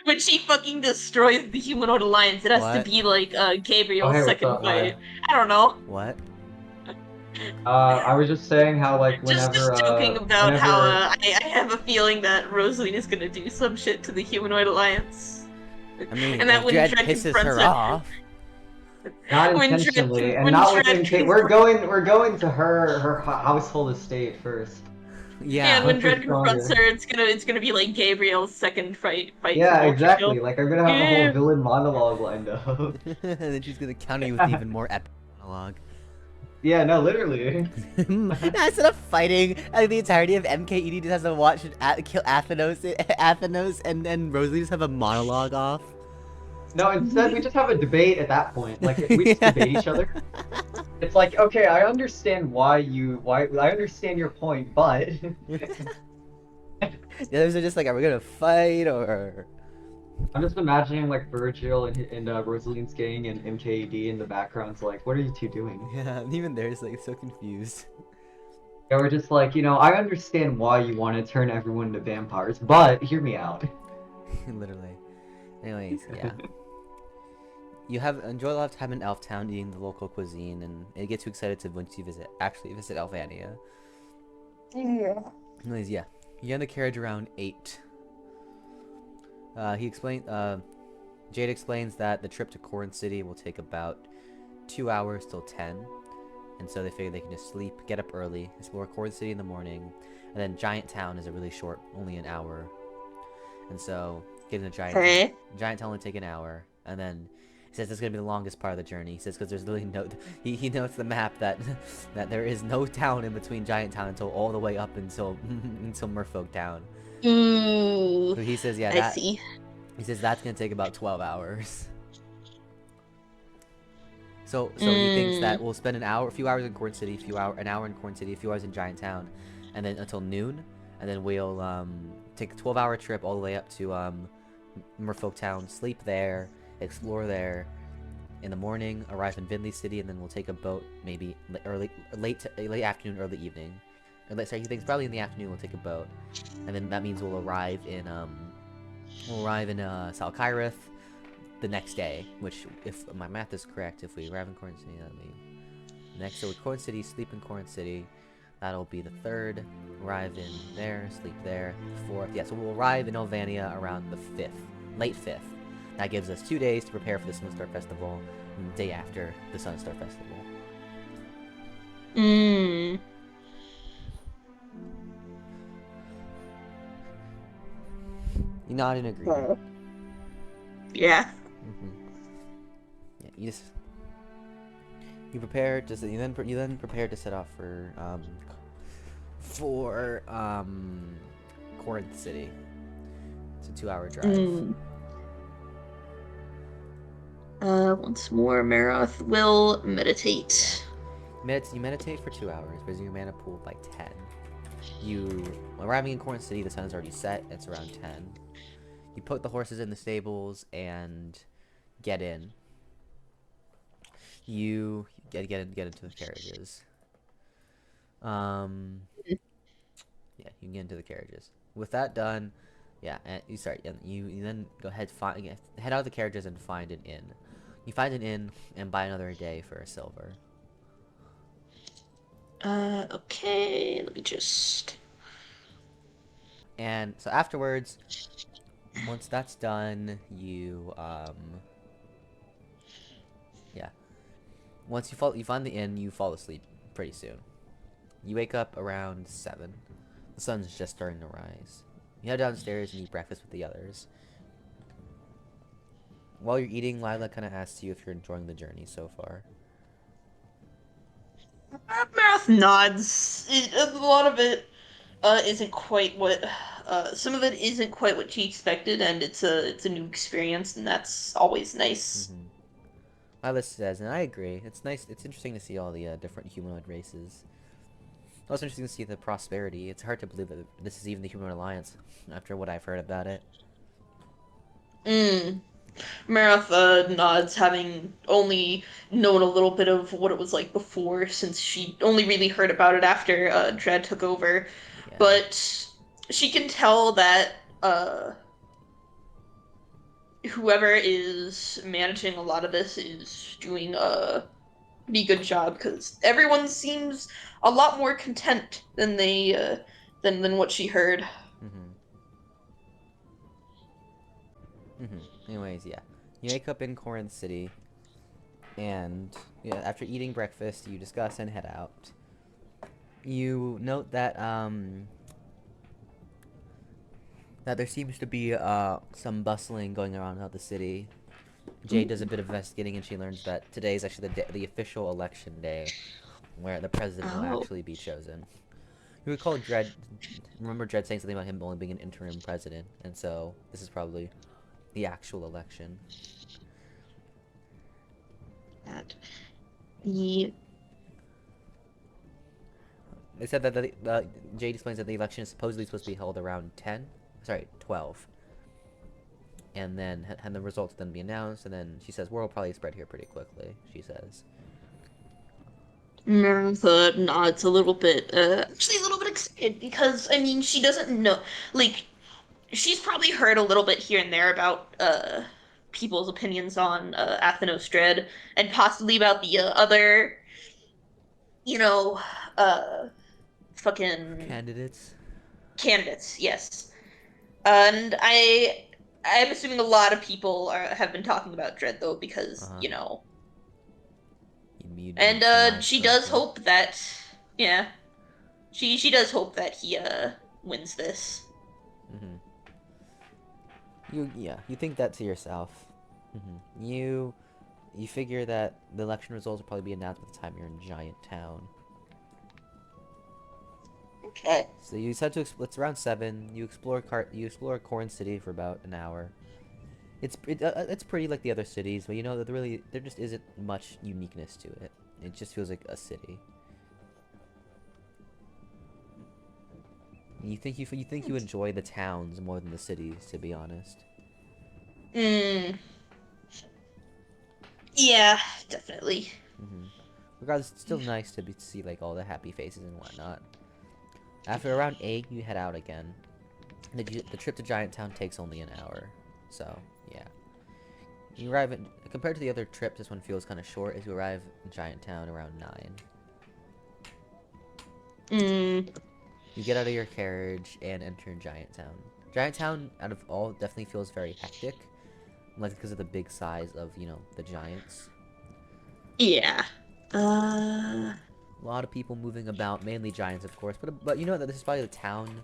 when she fucking destroys the humanoid alliance, it has to What? be like Gabriel's Oh, hey, what's second up, fight. Maya? I don't know. What? I was just saying how, like, Just whenever, joking about how whenever... I have a feeling that Rosalie is gonna do some shit to the humanoid alliance. I mean, And that if when Dread Dread pisses confronts her her- off. Not when Dread- intentionally, and when not with Dread intent. We're going to her household estate first. Yeah. and when Hopefully Dread confronts stronger. her, it's gonna be like Gabriel's second fight. Yeah, to exactly. kill. Like, I'm gonna have a whole villain monologue lined up. And then she's gonna counter you with even more epic monologue. Yeah, no, literally. Instead of fighting, the entirety of MKED just has to watch kill Athenos, and then Rosalie just have a monologue off. No, instead we just have a debate at that point. Like, we just debate each other. It's like, okay, I understand I understand your point, but... The others are just like, are we gonna fight, or... I'm just imagining, like, Virgil and Rosaline's gang and MKD in the background's like, what are you two doing? Yeah, and even there's like so confused. Yeah, we're just like, you know, I understand why you want to turn everyone into vampires, but hear me out. Literally. Anyways, yeah. You enjoy a lot of time in Elf Town eating the local cuisine, and it gets you excited to once you actually visit Althvinhaim. Yeah. Anyways, yeah. You get in the carriage around 8. Jade explains that the trip to Corn City will take about 2 hours till 10. And so they figure they can just sleep, get up early, explore Corn City in the morning, and then Giant Town is a really short, only an hour. And so getting to Giant Town will take an hour, and then he says this is gonna be the longest part of the journey. He says because there's really no, he notes the map that there is no town in between Giant Town until all the way up until Merfolk Town. Ooh. So he says, yeah, I see. He says that's gonna take about 12 hours. So he thinks that we'll spend a few hours in Corn City, an hour in Corn City, a few hours in Giant Town, and then until noon, and then we'll take a 12-hour trip all the way up to Merfolk Town, sleep there, explore there. In the morning, arrive in Vinley City, and then we'll take a boat, maybe late afternoon, early evening. He thinks probably in the afternoon we'll take a boat, and then that means we'll arrive in Salkirith the next day, which, if my math is correct, if we arrive in Corn City, that'll be so Corn City, sleep in Corn City, that'll be the 3rd, arrive in there, sleep there, 4th, yeah, so we'll arrive in Althvinhaim around the 5th, late 5th. That gives us 2 days to prepare for the Sunstar Festival, and the day after the Sunstar Festival. Mm. You nod in agreement. Yeah. Yeah, you then prepare to set off for Corinth City. It's a 2-hour drive. Once more, Maroth will meditate. You meditate for 2 hours, raising your mana pool by 10. You arriving in Corn City, the sun is already set. It's around 10. You put the horses in the stables and get in. You get into the carriages. Yeah, you can get into the carriages. With that done, yeah, and you then go ahead head out of the carriages and find an inn. You find an inn and buy another day for a silver. Okay, let me just... And so afterwards, once that's done, you, yeah. Once you find the inn, you fall asleep pretty soon. You wake up around 7. The sun's just starting to rise. You head downstairs and eat breakfast with the others. While you're eating, Lila kind of asks you if you're enjoying the journey so far. Maroth nods. A lot of it isn't quite what some of it isn't quite what she expected, and it's a new experience, and that's always nice. Mm-hmm. My list says, and I agree. It's nice. It's interesting to see all the different humanoid races. It's also interesting to see the prosperity. It's hard to believe that this is even the Humanoid Alliance after what I've heard about it. Maroth nods, having only known a little bit of what it was like before, since she only really heard about it after Dread took over. Yeah. But she can tell that whoever is managing a lot of this is doing a pretty good job, because everyone seems a lot more content than they than what she heard. Anyways, yeah. You wake up in Corinth City, and yeah, after eating breakfast, you discuss and head out. You note that that there seems to be some bustling going around about the city. Jade does a bit of investigating, and she learns that today is actually the official election day, where the president will actually be chosen. You recall remember Dredd saying something about him only being an interim president, and so this is probably the actual election. They said that Jade explains that the election is supposedly supposed to be held around 12. And then the results then be announced, and then she says, word will probably spread here pretty quickly, she says. Maroth nods a little bit, actually a little bit excited, because, I mean, she doesn't know, like, she's probably heard a little bit here and there about, people's opinions on, Athenos Dread, and possibly about the, other, fucking... Candidates, yes. And I'm assuming a lot of people have been talking about Dread, though, because, and she does hope that, yeah, she does hope that he wins this. You think that to yourself. You figure that the election results will probably be announced by the time you're in Giant Town. Okay. So you decide to it's around 7. You explore Corn City for about an hour. It's pretty like the other cities, but you know that there just isn't much uniqueness to it. It just feels like a city. You think you enjoy the towns more than the cities, to be honest. Yeah, definitely. Regardless, it's still nice to see like all the happy faces and whatnot. After around 8, you head out again. The trip to Giant Town takes only an hour, so yeah. You arrive compared to the other trips, this one feels kind of short, as you arrive in Giant Town around 9. You get out of your carriage and enter Giant Town. Giant Town, out of all, definitely feels very hectic, like because of the big size of the giants. Yeah. A lot of people moving about, mainly giants, of course, but you know that this is probably the town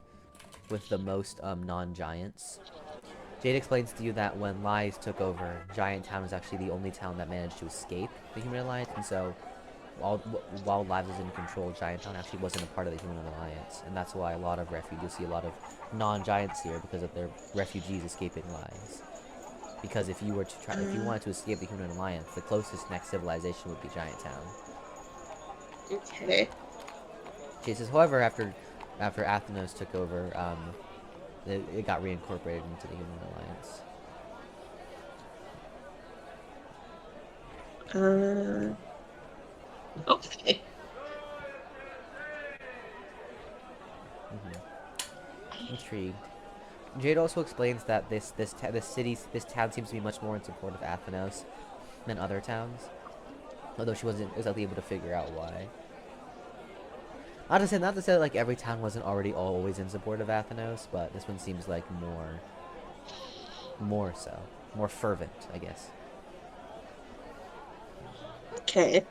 with the most non-giants. Jade explains to you that when Lies took over, Giant Town was actually the only town that managed to escape the Human Alliance, and so while Lies was in control, Giant Town actually wasn't a part of the Human Alliance, and that's why you'll see a lot of non-giants here, because of their refugees escaping Lies. Because if you wanted to escape the Human Alliance, the closest next civilization would be Giant Town. Okay. She says, however, after Athenos took over, it got reincorporated into the Human Alliance. Okay. Intrigued. Jade also explains that this town seems to be much more in support of Athenos than other towns, although she wasn't exactly able to figure out why. Not to say that like every town wasn't already always in support of Athenos, but this one seems like more so, more fervent, I guess. Okay.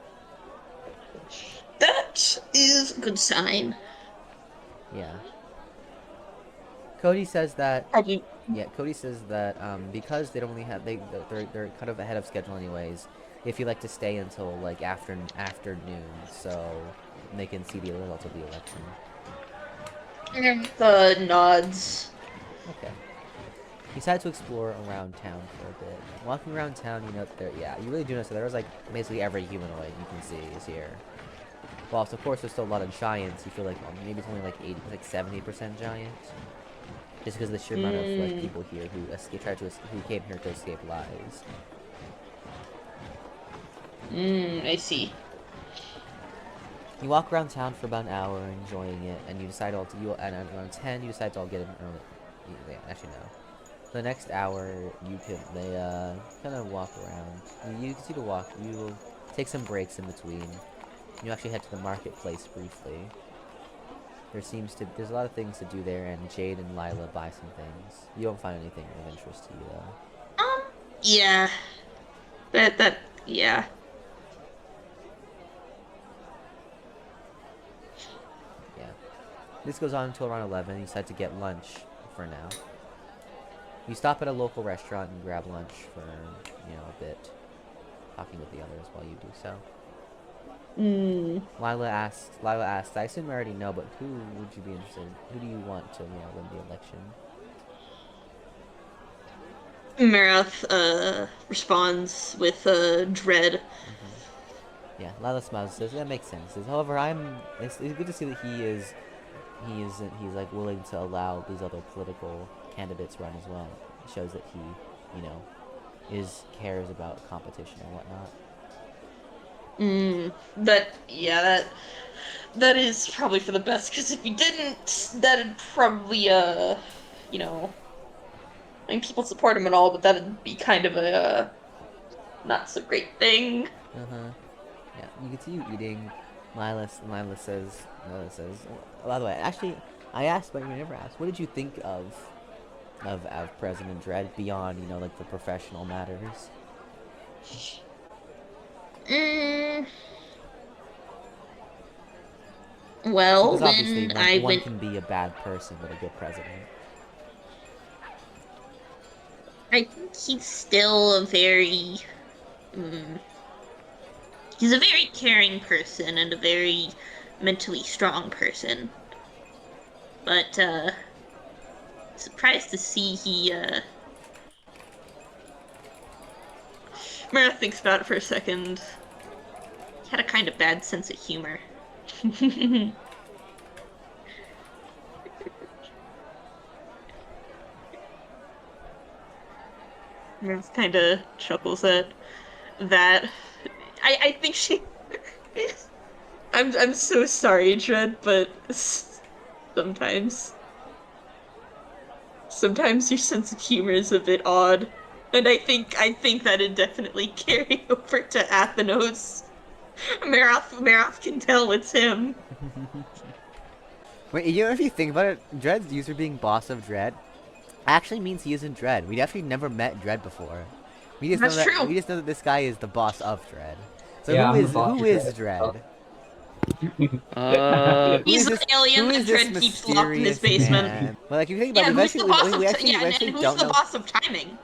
That is a good sign. Yeah. Cody says that. Cody says that because they don't really have they're kind of ahead of schedule anyways. If you like to stay until like afternoon, so they can see the results of the election. Nods. Okay. You decide to explore around town for a bit. Walking around town, you know, you really do notice that there's like basically every humanoid you can see is here. Whilst of course there's still a lot of giants, you feel like maybe it's only like 70% giants. Just because of the sheer amount of like people here who who came here to escape lives. I see. You walk around town for about an hour, enjoying it, and you decide and around 10 you decide to all get in early. Actually no. The next hour, they kind of walk around. You continue to walk. You take some breaks in between. You actually head to the marketplace briefly. There's a lot of things to do there, and Jade and Lila buy some things. You don't find anything of interest to you though. Yeah. Yeah. Yeah. This goes on until around 11. You decide to get lunch for now. You stop at a local restaurant and grab lunch for, a bit. Talking with the others while you do so. Lila asks, I assume I already know, but who would you be interested in? Who do you want to, win the election? Maroth, responds with, dread. Yeah, Lila smiles and says, that makes sense. However, it's good to see that he's like willing to allow these other political candidates run as well. It shows that he, cares about competition and whatnot. That is probably for the best, because if he didn't, that'd probably, I mean, people support him and all, but that'd be kind of a, not so great thing. Yeah, you continue eating. Lila says, by the way, actually, I asked, but you never asked, what did you think of President Dredd beyond, like the professional matters? Well, because obviously one went... can be a bad person but a good president. I think he's still a very... he's a very caring person and a very mentally strong person. But, surprised to see he, Maroth thinks about it for a second. He had a kind of bad sense of humor. Maroth kind of chuckles at that. I think she... I'm so sorry, Dread, but sometimes your sense of humor is a bit odd. And I think that'd definitely carry over to Athenos. Maroth can tell it's him. Wait, if you think about it, Dredd's user being boss of Dredd actually means he isn't Dredd. We actually never met Dredd before. We just know that this guy is the boss of Dredd. So yeah, who is Dredd? He's an alien that Dredd keeps locked in his basement. Man? Well, like you think about it, who's the boss of timing?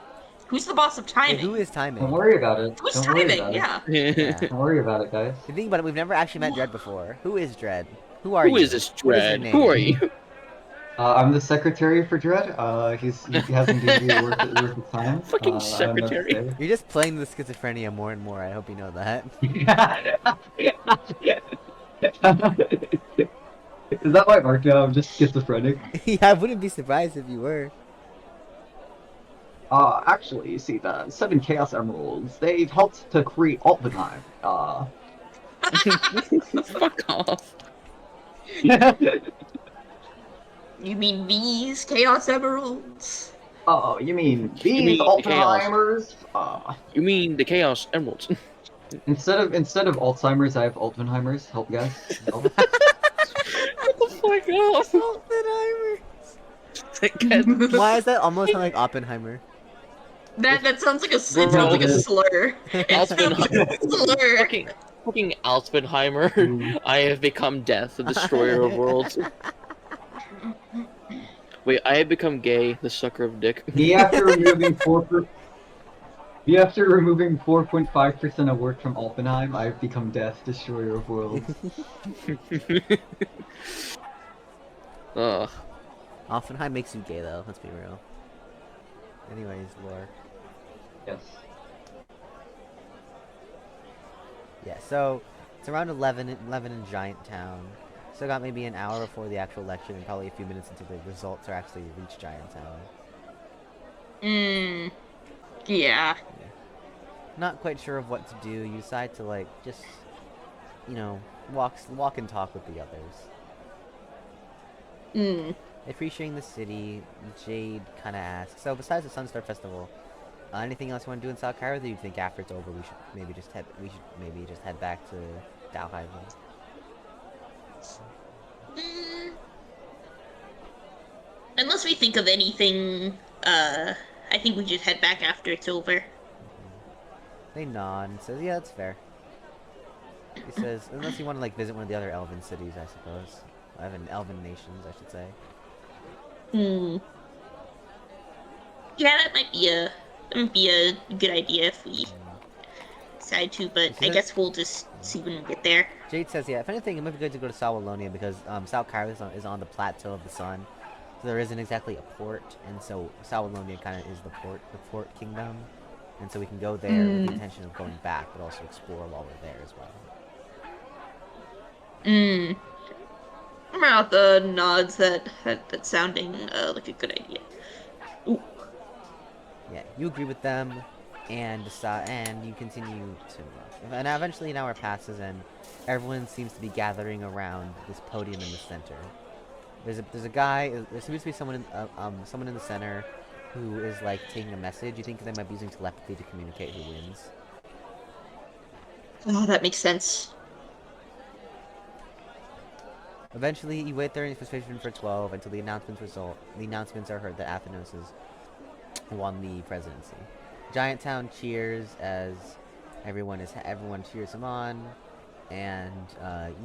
Who's the boss of timing? Yeah, who is timing? Don't worry about it. Who's timing? Yeah. Don't worry about it, guys. You think about it, we've never actually met Dredd before. Who is Dredd? Who are you? Who is this Dredd? Who are you? I'm the secretary for Dredd. He hasn't given me worth of time. Fucking secretary. You're just playing the schizophrenia more and more. I hope you know that. Is that my mark now? I'm just schizophrenic. Yeah, I wouldn't be surprised if you were. Actually, you see, the 7 Chaos Emeralds, they've helped to create Althvinhaim. Fuck off. You mean these Chaos Emeralds? Oh, you mean these Althvinhaimers? You mean the Chaos Emeralds? Instead of Alzheimer's, I have Althvinhaimers. Help, guys. Help. What the fuck off? Althvinhaimers. Why is that almost like Oppenheimer? That sounds like a slur. It sounds like a slur. Fucking Althvinheimer. I have become death, the destroyer of worlds. Wait, I have become gay, the sucker of dick. After removing 4.5% of work from Althvinhaim, I've become death, destroyer of worlds. Ugh. Althvinhaim makes you gay, though. Let's be real. Anyways, lore. Yes. Yeah, so it's around 11 in Giant Town. Still got maybe an hour before the actual election and probably a few minutes until the results are actually reach Giant Town. Yeah. Yeah. Not quite sure of what to do. You decide to, like, just, you know, walk and talk with the others. Appreciating the city, Jade kind of asks, so besides the Sunstar Festival, anything else you want to do in South Cairo? Or do you think after it's over we should maybe just head back to Dalheimer? Unless we think of anything, I think we just head back after it's over. They nod and says, yeah, that's fair. He says, unless you want to, like, visit one of the other Elven cities, I suppose. Elven nations, I should say. Yeah, that might be a good idea if we decide to, but I guess we'll just see when we get there. Jade says, yeah, if anything, it might be good to go to Sawalonia because South Cairo is on the plateau of the sun. So there isn't exactly a port, and so Sawalonia kind of is the port kingdom. And so we can go there with the intention of going back, but also explore while we're there as well. Maroth nods that's sounding like a good idea. Ooh. Yeah, you agree with them, and decide, and you continue to. And eventually, an hour passes, and everyone seems to be gathering around this podium in the center. There's a guy. There seems to be someone in the center who is like taking a message. You think they might be using telepathy to communicate who wins? Oh, that makes sense. Eventually, you wait there in frustration for 12 until the announcements are heard that Athenos has won the presidency. Giant Town cheers as everyone cheers him on, and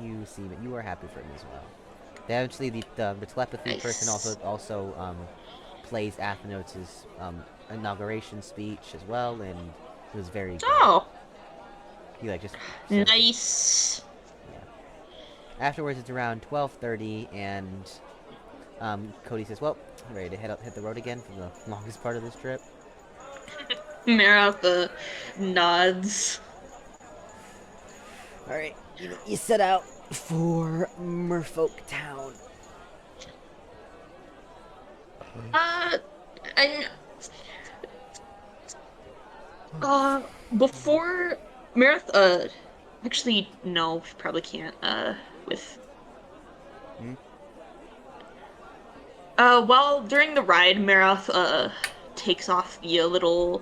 you see that you are happy for him as well. Eventually, the telepathy person also plays Athenos' inauguration speech as well, and it was very good. Oh, He like just nice. Afterwards, it's around 12:30, and Cody says, "Well, you ready to hit the road again for the longest part of this trip?" Maroth nods. All right, you set out for Merfolk Town. Before Maroth, actually, no, probably can't, with... While during the ride, Maroth, takes off the little,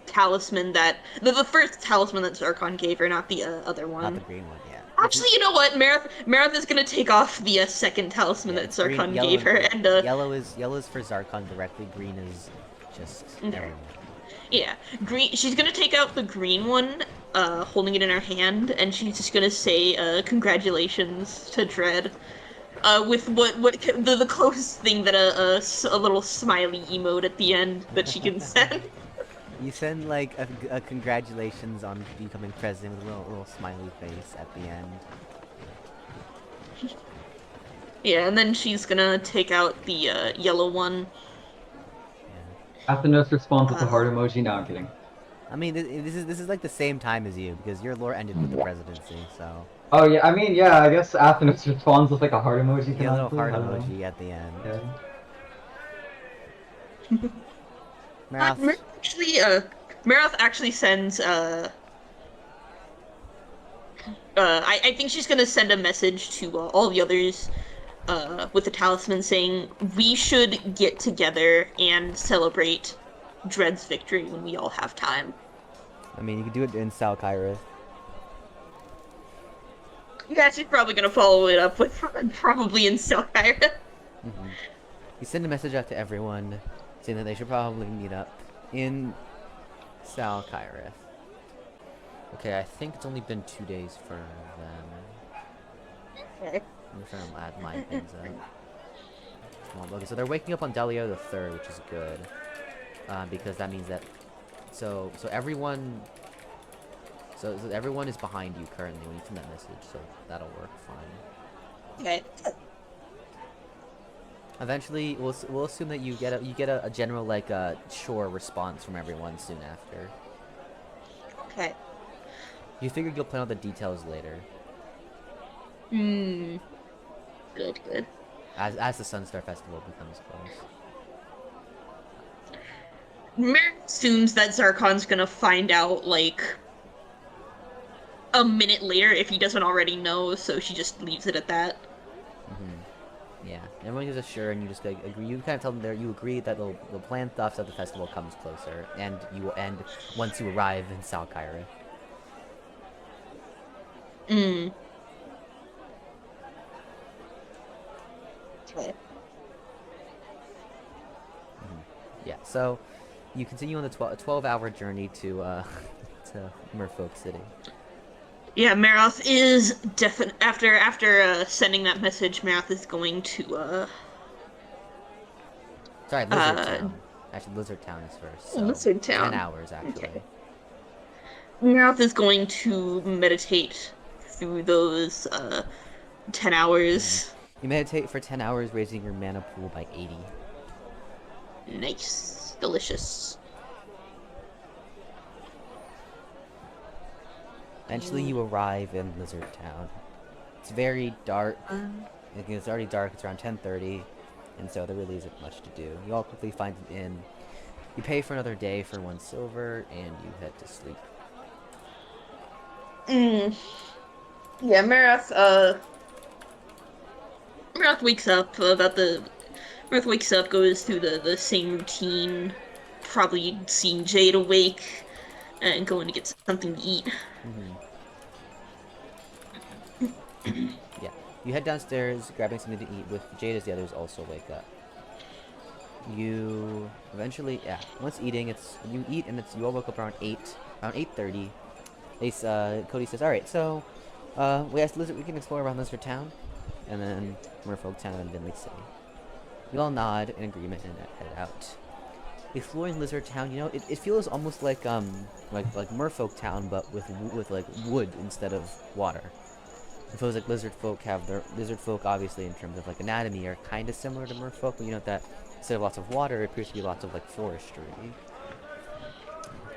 talisman that... The first talisman that Zarkon gave her, not the, other one. Not the green one, yeah. Actually, you know what? Maroth is gonna take off the, second talisman that Zarkon gave her, and, Yellow is for Zarkon directly, green is just everyone. Yeah, she's gonna take out the green one, holding it in her hand, and she's just gonna say, congratulations to Dread. With the closest thing that a little smiley emote at the end that she can send. You send like a congratulations on becoming president with a little smiley face at the end. Yeah, and then she's gonna take out the yellow one. Athenos responds with the heart emoji. Now I'm kidding. I mean, this is like the same time as you because your lore ended with the presidency, so. Oh yeah, I mean yeah, I guess Athenos responds with like a heart emoji. Yeah, a little heart emoji at the end. Yeah. Maroth actually sends I think she's gonna send a message to all the others with the talisman saying we should get together and celebrate Dread's victory when we all have time. I mean, you could do it in South Cairo. Yeah, she's probably gonna follow it up with probably in South Cairo. You send a message out to everyone saying that they should probably meet up in South Cairo. Okay, I think it's only been 2 days for them. Okay. I'm trying to add my things up. Okay, so they're waking up on Delio the 3rd, which is good. Because that means that... So everyone... So everyone is behind you currently when you send that message, so that'll work fine. Okay. Eventually, we'll assume that you get a general like shore response from everyone soon after. Okay. You figured you'll plan out the details later, Hmm. Good, good. as the Sunstar Festival becomes close. Merrick assumes that Zarkon's gonna find out, like, a minute later if he doesn't already know, so she just leaves it at that. Yeah, everyone gives a sure, and you just like agree. You kind of tell them there. You agree that the plan stuff of the festival comes closer, and you will end once you arrive in Salkyra. Hmm. Okay. Yeah, so you continue on the 12-hour journey to to Merfolk City. Yeah, Maroth is after sending that message, Maroth is going to Sorry, Lizard Town. Actually, Lizard Town is first. So Lizard Town. 10 hours actually. Okay. Maroth is going to meditate through those 10 hours. You meditate for 10 hours, raising your mana pool by 80. Nice. Delicious. Eventually, you arrive in Lizard Town. It's very dark. It's already dark. It's around 10:30, and so there really isn't much to do. You all quickly find an inn. You pay for another day for 1 silver, and you head to sleep. Yeah, Maroth wakes up Maroth wakes up, goes through the same routine, probably seeing Jade awake, and going to get something to eat. Yeah. You head downstairs, grabbing something to eat with Jade as the others also wake up. You eventually, once eating, you eat and you all woke up around 8:30. Cody says, "All right, so we can explore around Lizard Town, and then Merfolk Town and Vinley City." You all nod in agreement and head out. Exploring Lizard Town, it feels almost like Merfolk Town, but with like wood instead of water. It feels like lizard folk obviously in terms of like anatomy are kind of similar to merfolk, but you know that instead of lots of water, it appears to be lots of like forestry.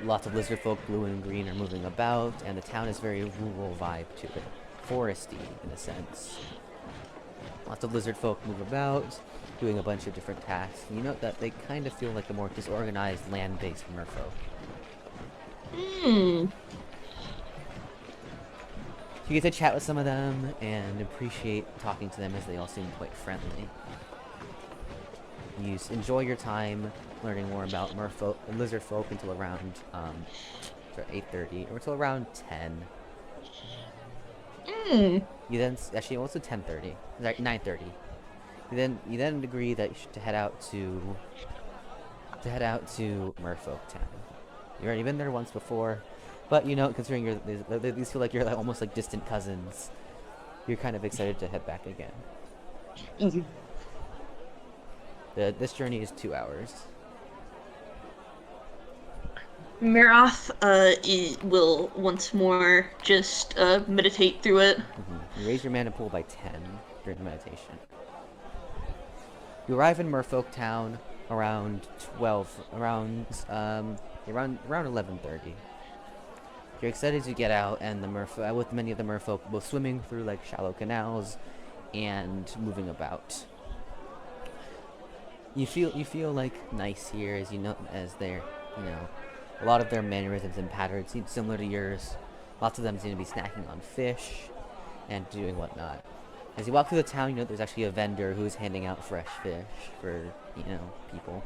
Lots of lizard folk, blue and green, are moving about, and the town is very rural vibe to it, foresty in a sense. Lots of lizard folk move about, doing a bunch of different tasks. You note that they kind of feel like a more disorganized land-based merfolk. You get to chat with some of them and appreciate talking to them as they all seem quite friendly. You enjoy your time learning more about merfolk and lizard folk until around 8:30 or until around 10. You then actually also 10:30, 9:30. You then agree that you should head out to Merfolk Town. You've already been there once before. But, considering these feel like you're almost like distant cousins, you're kind of excited to head back again. This journey is 2 hours. Maroth will once more just meditate through it. You raise your mana pool by 10 during the meditation. You arrive in Merfolk Town around 11:30. You're excited to get out, and with many of the merfolk both swimming through like shallow canals and moving about. You feel like nice here, as they're a lot of their mannerisms and patterns seem similar to yours. Lots of them seem to be snacking on fish and doing whatnot. As you walk through the town, there's actually a vendor who's handing out fresh fish for people.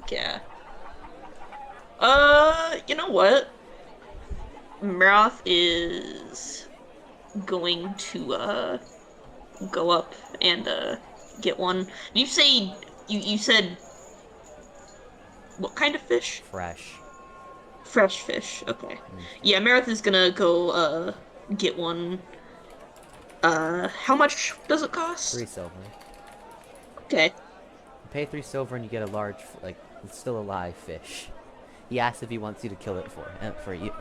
Yeah. You know what? Maroth is going to go up and get one. You said what kind of fish? Fresh. Fresh fish. Okay. Yeah, Maroth is gonna go get one. How much does it cost? 3 silver. Okay. You pay 3 silver and you get a large, still alive fish. He asks if he wants you to kill it for you.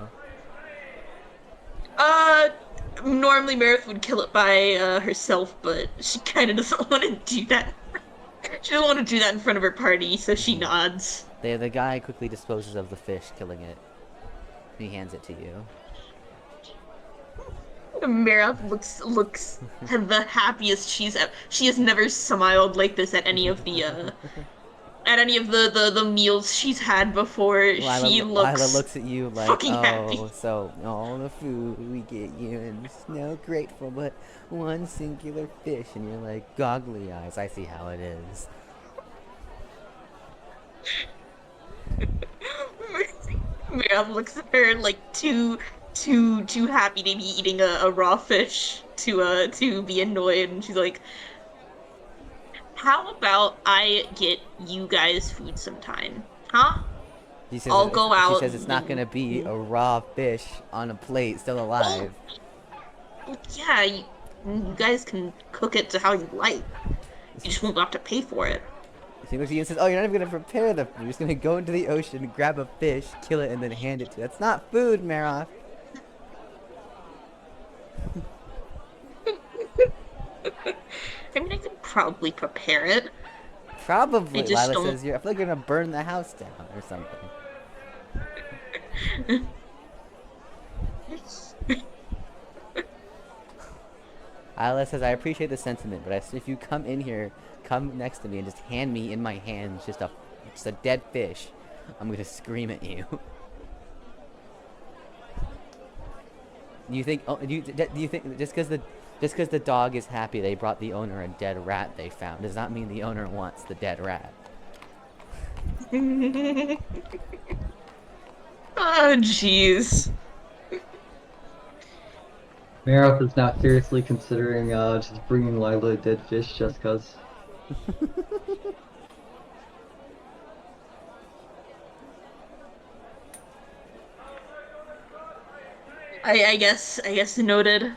Normally Maroth would kill it by herself, but she kind of doesn't want to do that. She doesn't want to do that in front of her party, so she nods. The guy quickly disposes of the fish, killing it. He hands it to you. Maroth looks the happiest she has never smiled like this at any of the meals she's had before. She Lila looks looks at you like, fucking oh, happy. so all the food we get you and no grateful, but one singular fish, and you're like, goggly eyes, I see how it is. Maroth looks at her like too happy to be eating a raw fish to be annoyed, and she's like, how about I get you guys food sometime? Huh? I'll go out. She says it's not gonna be a raw fish on a plate, still alive. Well, yeah, you guys can cook it to how you like. You just won't have to pay for it. She looks at you and says, oh, you're not even gonna prepare the food. You're just gonna go into the ocean, grab a fish, kill it, and then hand it to you. That's not food, Maroth. I mean, I could probably prepare it. Probably, I just Lila don't- says. I feel like you're gonna burn the house down or something. Lila says, I appreciate the sentiment, but if you come in here, come next to me and just hand me in my hands just a dead fish, I'm gonna scream at you. Do you think? Oh, do you think just because the dog is happy they brought the owner a dead rat they found does not mean the owner wants the dead rat? Oh, jeez. Maroth is now seriously considering just bringing Lila a dead fish just cause. I guess noted.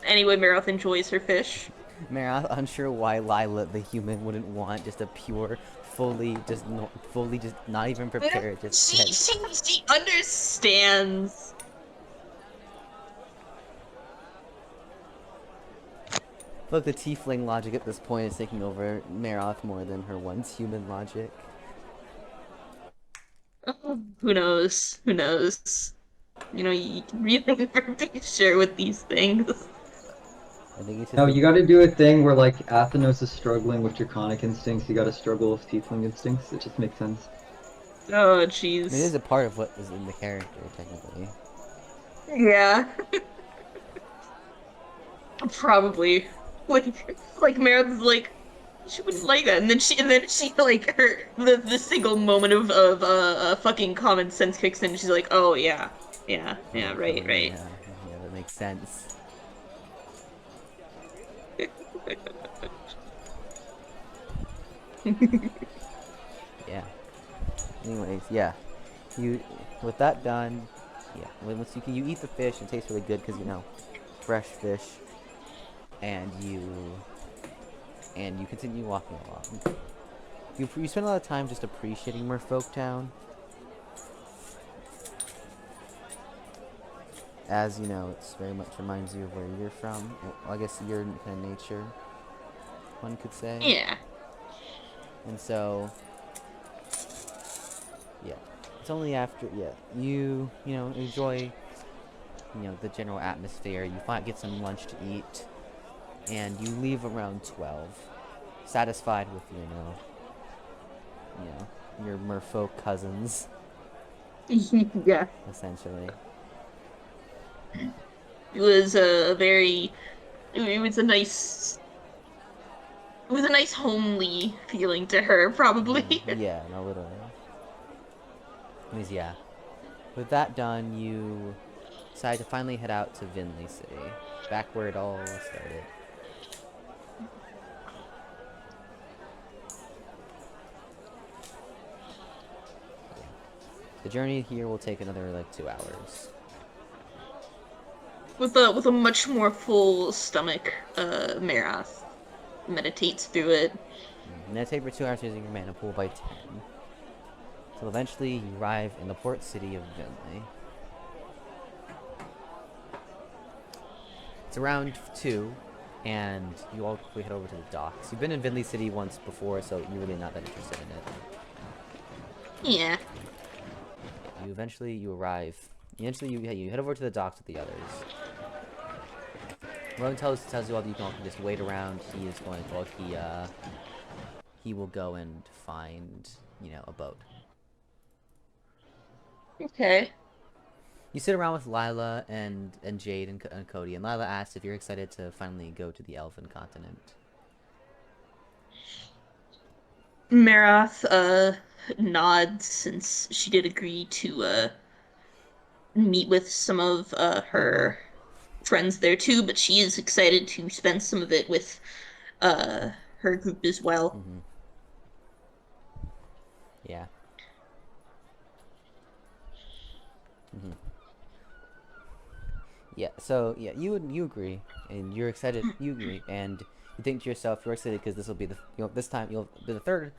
Anyway, Maroth enjoys her fish. Maroth, unsure why Lila the human wouldn't want just a pure, fully just not even prepared, just dead. She understands. Look, the tiefling logic at this point is taking over Maroth more than her once human logic. Who knows? Who knows? You know, you can really be sure with these things. I think it's just No, you gotta do a thing where like Athenos is struggling with draconic instincts, you gotta struggle with tiefling instincts. It just makes sense. Oh, I mean, it jeez. is a part of what is in the character, technically. Yeah. Probably. Like Meredith's like, she wouldn't like that, and then she like the single moment of fucking common sense kicks in, and she's like, oh yeah, right, Oh, right. yeah, that makes sense. Yeah. Anyways, yeah. With that done, yeah. Once you eat the fish, it tastes really good because fresh fish, and you continue walking along. You spend a lot of time just appreciating Merfolk Town, as it's very much reminds you of where you're from. Well, I guess you're kind of nature, one could say. Yeah. And so, yeah, it's only after, you enjoy, the general atmosphere. You get some lunch to eat, and you leave around 12, satisfied with, your merfolk cousins, Yeah. essentially. It was it was a nice homely feeling to her, probably. Yeah, no, literally. Anyways, yeah. With that done, you decide to finally head out to Vinley City, back where it all started. The journey here will take another 2 hours. With a much more full stomach, Maroth meditates through it. Meditate for 2 hours using your mana pool by 10. So eventually you arrive in the port city of Vinley. It's around 2, and you all quickly head over to the docks. You've been in Vinley City once before, so you're really not that interested in it. Yeah. You arrive. Eventually, you head over to the docks with the others. Rowan tells you all that you can just wait around. He is going. Well, he will go and find a boat. Okay. You sit around with Lila and Jade and Cody, and Lila asks if you're excited to finally go to the Elven continent. Maroth nods since she did agree to meet with some of her friends there too, but she is excited to spend some of it with her group as well. Mm-hmm. Yeah. Mm-hmm. Yeah. So yeah, you agree, and you're excited. You agree, and you think to yourself, you're excited because this will be this time you'll be the third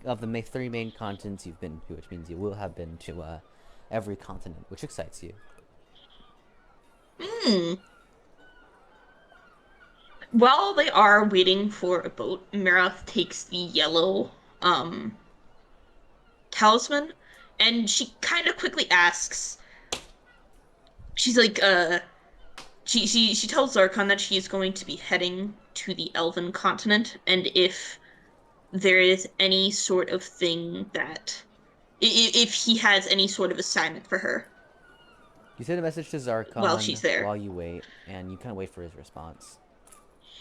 of the three main continents you've been to, which means you will have been to every continent, which excites you. While they are waiting for a boat, Maroth takes the yellow talisman, and she kind of quickly asks. She's like, she tells Zarkon that she is going to be heading to the Elven continent, and if there is any sort of thing that, if he has any sort of assignment for her. You send a message to Zarkon while she's there. while you wait, and you kind of wait for his response.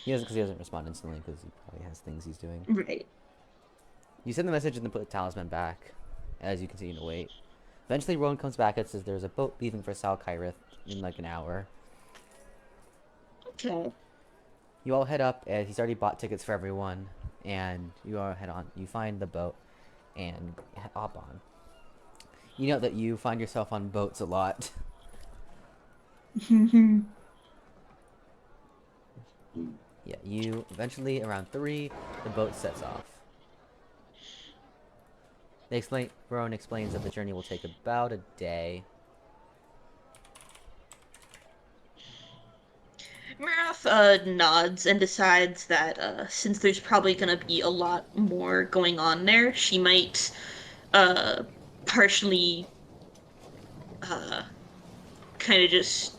He doesn't respond instantly because he probably has things he's doing. Right. You send the message and then put the talisman back as you continue to wait. Eventually, Rowan comes back and says there's a boat leaving for Salkyrith in like an hour. Okay. You all head up, and he's already bought tickets for everyone, and you all head on. You find the boat and hop on. You know that you find yourself on boats a lot. Yeah, you eventually, around 3, the boat sets off. Rowan explains that the journey will take about a day. Maroth nods and decides that since there's probably gonna be a lot more going on there, she might partially kind of just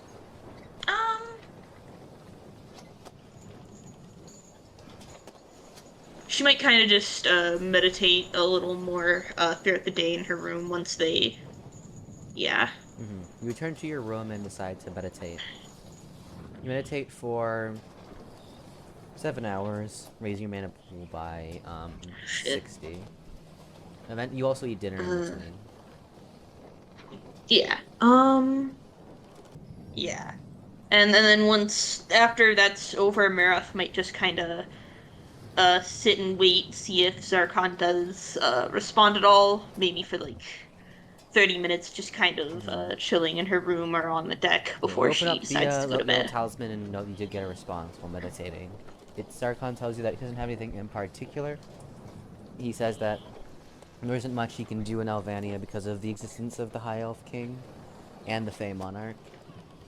she might kind of just meditate a little more throughout the day in her room once they yeah. You return to your room and decide to meditate. You meditate for 7 hours, raise your mana pool by 60. And then you also eat dinner in between. Yeah. Yeah. And then once after that's over, Maroth might just kind of sit and wait, see if Zarkon does respond at all. Maybe for like 30 minutes, just kind of chilling in her room or on the deck before she decides to go to bed. Talisman and note you did get a response while meditating. Zarkon tells you that he doesn't have anything in particular. He says that there isn't much he can do in Althvinhaim because of the existence of the High Elf King and the Fey Monarch.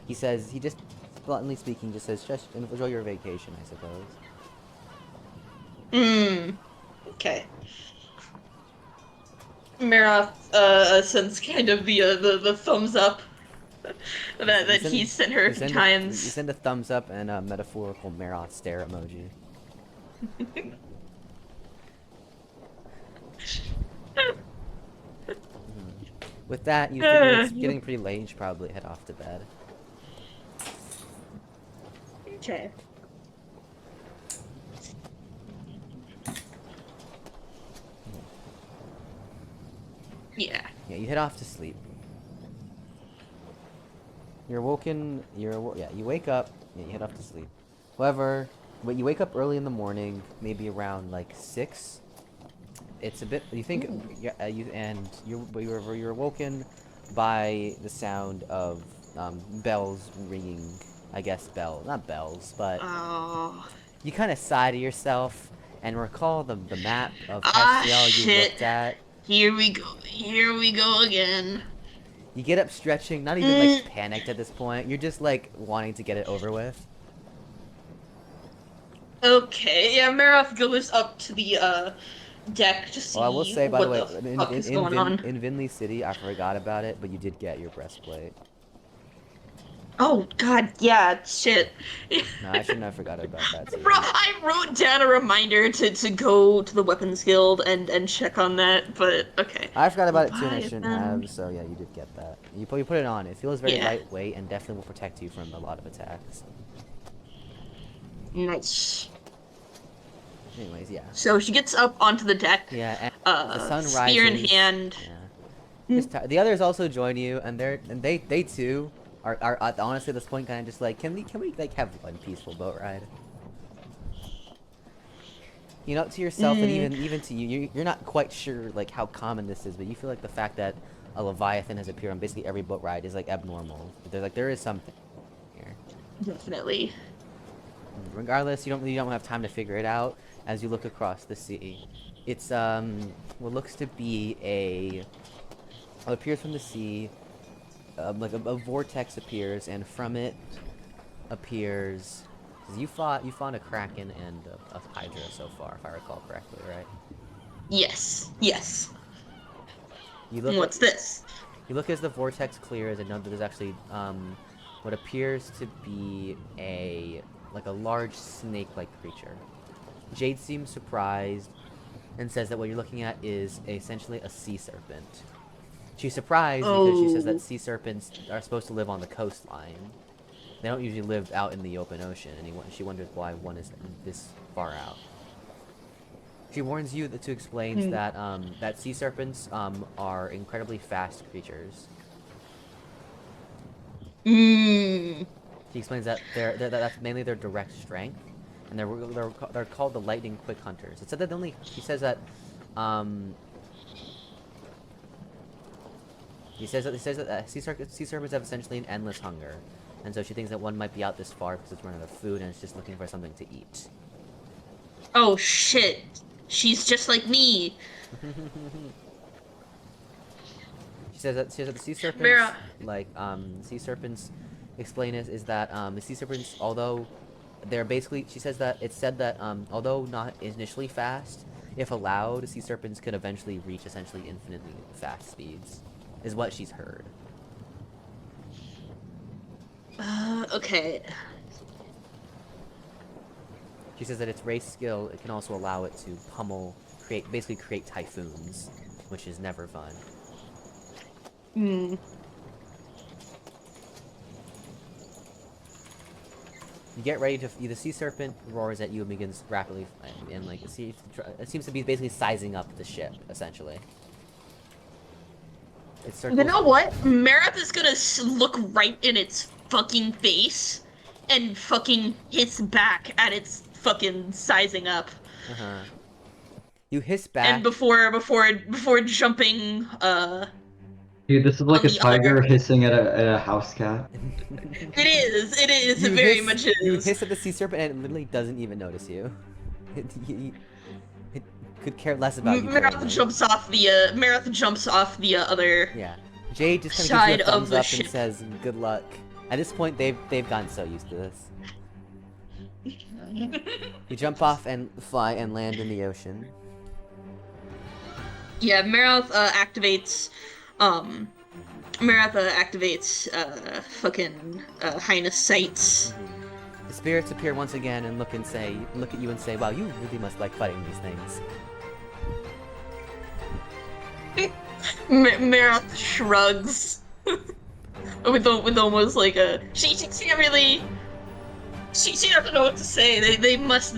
He says, he just, bluntly speaking, just says, just enjoy your vacation, I suppose. Okay. Maroth sends kind of the thumbs up that he's sent her a few times. You send a thumbs up and a metaphorical Maroth stare emoji. With that, you figure it's getting pretty late. You should probably head off to bed. Okay. Yeah. Yeah, you head off to sleep. You're woken. You wake up. Yeah, you head off to sleep. However, when you wake up early in the morning, maybe around like 6. It's a bit. You think, you're woken by the sound of bells ringing. I guess not bells, but you kind of sigh to yourself and recall the map of Castiel you looked at. Here we go again. You get up stretching, not even like panicked at this point. You're just like wanting to get it over with. Okay, yeah, Maroth goes up to the deck to see Well, I will say, by the way, what the fuck is going on. in Vinley City, I forgot about it, but you did get your breastplate. Oh god, yeah, shit. No, I shouldn't have forgot about that too. I wrote down a reminder to go to the Weapons Guild and check on that, but okay. I forgot about it too, and I shouldn't Leviathan. have. So yeah, you did get that. You put it on. It feels very Yeah, lightweight and definitely will protect you from a lot of attacks. nice. Anyways, yeah. So she gets up onto the deck, Yeah, and the sun rises. spear in hand. Yeah. The others also join you, and they too are honestly at this point kind of just like, can we like have one peaceful boat ride? You know, to yourself and even to you, you're not quite sure like how common this is, but you feel like the fact that a Leviathan has appeared on basically every boat ride is like abnormal. There is something here. Definitely. Regardless, you don't have time to figure it out as you look across the sea. It's what looks to be what appears from the sea, like a vortex appears, and from it appears. You fought a kraken and a hydra so far, if I recall correctly, right? Yes, yes. You look. What's this? You look as the vortex clears and know that there's actually what appears to be a large snake-like creature. Jade seems surprised and says that what you're looking at is essentially a sea serpent. She's surprised because she says that sea serpents are supposed to live on the coastline. They don't usually live out in the open ocean, and she wonders why one is this far out. She warns you to explain that that sea serpents are incredibly fast creatures. She explains that that's mainly their direct strength, and they're called the lightning quick hunters. It said that she says that he says that sea serpents have essentially an endless hunger, and so she thinks that one might be out this far because it's running out of food and it's just looking for something to eat. Oh shit. She's just like me. She says that the sea serpents, Vera. sea serpents, explain is that the sea serpents, although they're basically, she says that it's said that although not initially fast, if allowed, sea serpents could eventually reach essentially infinitely fast speeds, is what she's heard. Okay. She says that its race skill, it can also allow it to basically create typhoons, which is never fun. You get ready to. The sea serpent roars at you and begins rapidly, and like it seems to be basically sizing up the ship, essentially. It circles. You know what? Maroth is gonna look right in its fucking face and fucking hiss back at its fucking sizing up. You hiss back. And before jumping, Dude, this is like a the tiger other- hissing at a house cat. It is, it very much is. You hiss at the sea serpent and it literally doesn't even notice you. It could care less about you. Maroth jumps off the other. Yeah. Jade just kind Side of gives you a of thumbs the up ship. and says, "Good luck." At this point, they've gotten so used to this. You jump off and fly and land in the ocean. Yeah, Maroth activates fucking Highness Sights. The spirits appear once again and look at you and say, "Wow, you really must like fighting these things." Maroth shrugs with almost like a she can't really she doesn't know what to say. They must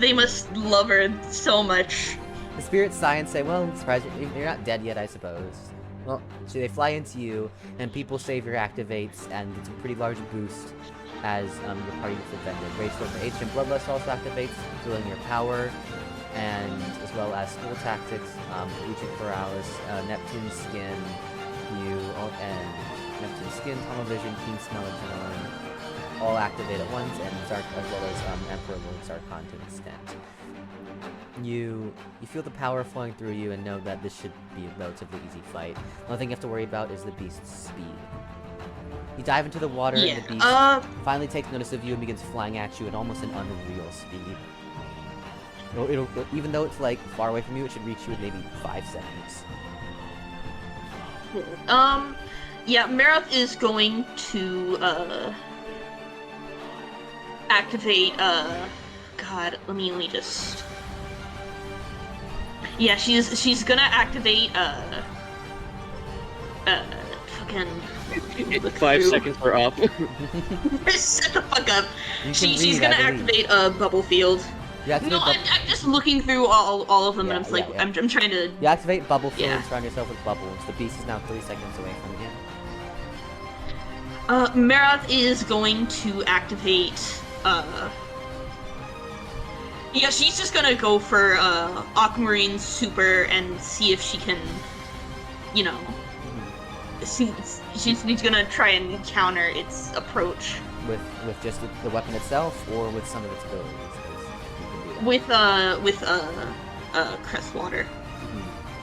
love her so much. The spirits sigh and say, "Well, I'm surprised you're not dead yet, I suppose." Well, so they fly into you, and People Savior activates, and it's a pretty large boost as your party gets defended. Rage Sword for Ancient Bloodlust also activates, filling your power, and as well as School Tactics, Legion Paralysis, Neptune's Skin, and Neptune's Skin, Tunnel Vision, Keen Smell, Adrenaline, all activate at once, and as well as Emperor Lord Sarkhan to an extent. You feel the power flowing through you and know that this should be a relatively easy fight. The only thing you have to worry about is the beast's speed. You dive into the water and the beast finally takes notice of you and begins flying at you at almost an unreal speed. Even though it's like far away from you, it should reach you in maybe 5 seconds. Yeah, Maroth is going to, activate, God, let me just... Yeah, she's gonna activate, fucking... 5 seconds are up. Shut the fuck up! You can She's read, gonna I believe. activate, Bubble Field. You activate No, I'm just looking through all of them, Yeah, and I'm like, yeah. I'm trying to... You activate Bubble Field Yeah. and surround yourself with bubbles. The beast is now 3 seconds away from you. Maroth is going to activate, yeah, she's just gonna go for, Aquamarine Super and see if she can, you know, she's gonna try and counter its approach. With just the weapon itself, or with some of its abilities? 'Cause you can do that. With Crestwater.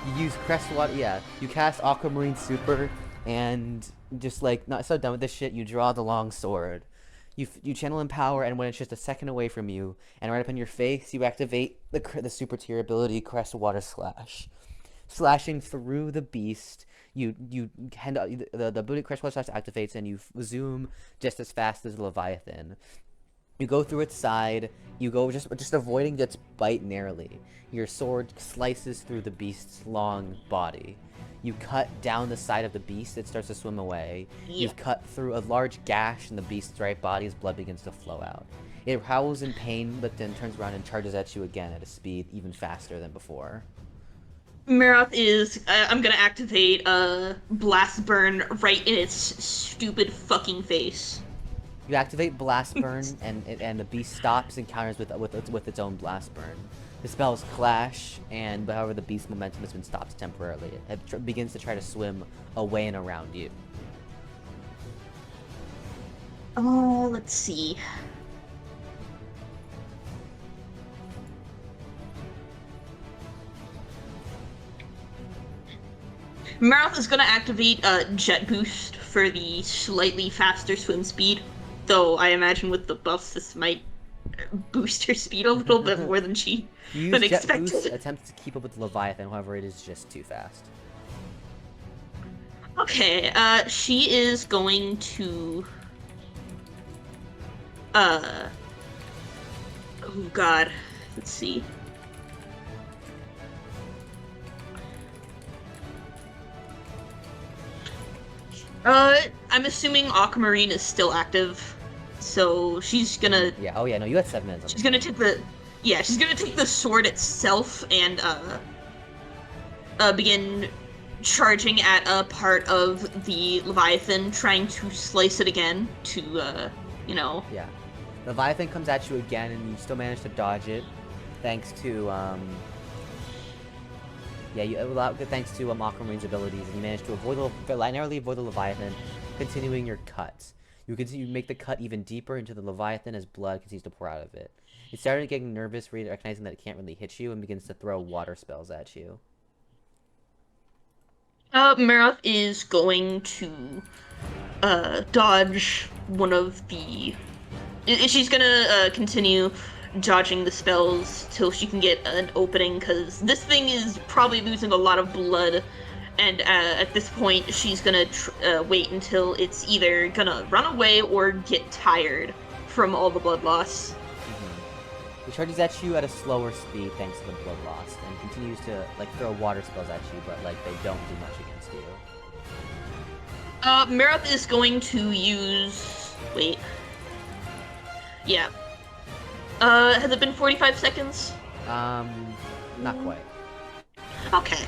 You use Crestwater, yeah. You cast Aquamarine Super, and just like, not so done with this shit, you draw the long sword. You channel Empower, and when it's just a second away from you, and right up in your face, you activate the super tier ability Crestwater Slash. Slashing through the beast, you hand the ability Crestwater Slash activates, and you zoom just as fast as the Leviathan. You go through its side, you go just avoiding its bite narrowly. Your sword slices through the beast's long body. You cut down the side of the beast, it starts to swim away. Yeah. You've cut through a large gash in the beast's right body as blood begins to flow out. It howls in pain, but then turns around and charges at you again at a speed even faster than before. Maroth is, I'm gonna activate, Blast Burn right in its stupid fucking face. You activate Blast Burn, and the beast stops and counters with its own Blast Burn. The spells clash, and however the beast's momentum has been stopped temporarily. It begins to try to swim away and around you. Let's see. Maroth is gonna activate Jet Boost for the slightly faster swim speed, though I imagine with the buffs this might boost her speed a little bit more than she You than use Jet expected. Boost, attempts to keep up with Leviathan, however it is just too fast. Okay, she is going to oh god, let's see. I'm assuming Aquamarine is still active, so she's gonna Yeah, oh yeah, no, you had 7 minutes. she's gonna take the she's gonna take the sword itself and begin charging at a part of the Leviathan, trying to slice it again to you know. Yeah. Leviathan comes at you again, and you still manage to dodge it, thanks to thanks to Aquamarine's abilities, and you manage to narrowly avoid the Leviathan, continuing your cut. You make the cut even deeper into the Leviathan as blood continues to pour out of it. It started getting nervous, recognizing that it can't really hit you, and begins to throw water spells at you. Maroth is going to dodge one of the. She's gonna continue dodging the spells till she can get an opening, because this thing is probably losing a lot of blood, and at this point she's gonna wait until it's either gonna run away or get tired from all the blood loss. It charges at you at a slower speed thanks to the blood loss, and continues to throw water spells at you, but they don't do much against you. Maroth is going to use. Wait. Yeah. Has it been 45 seconds? Not quite. Okay.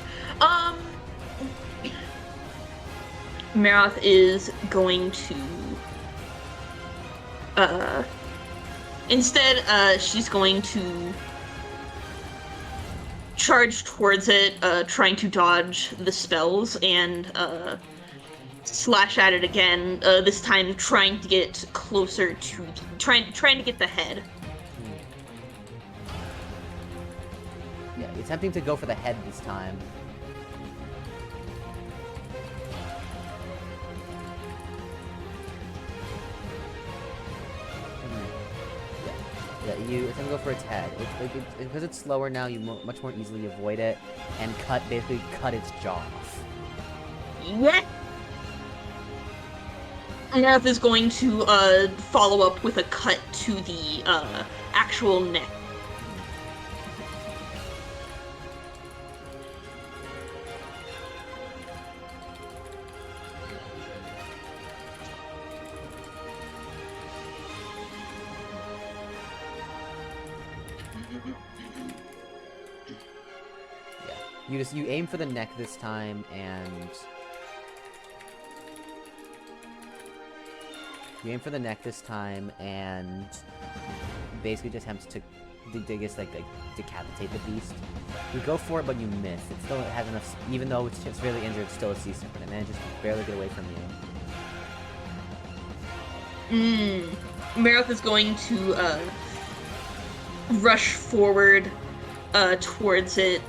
Maroth is going to instead she's going to charge towards it, trying to dodge the spells, and slash at it again, this time trying to get closer to trying to get the head. Yeah, attempting to go for the head this time. Yeah. Yeah, it's gonna go for its head. Because it's slower now, you much more easily avoid it and basically cut its jaw off. Yeah. Maroth is going to follow up with a cut to the actual neck. Yeah, you aim for the neck this time, and basically just attempts to, decapitate the beast. You go for it, but you miss. It still has enough, even though it's severely injured, it's still a sea serpent. It manages to barely get away from you. Maroth is going to rush forward towards it,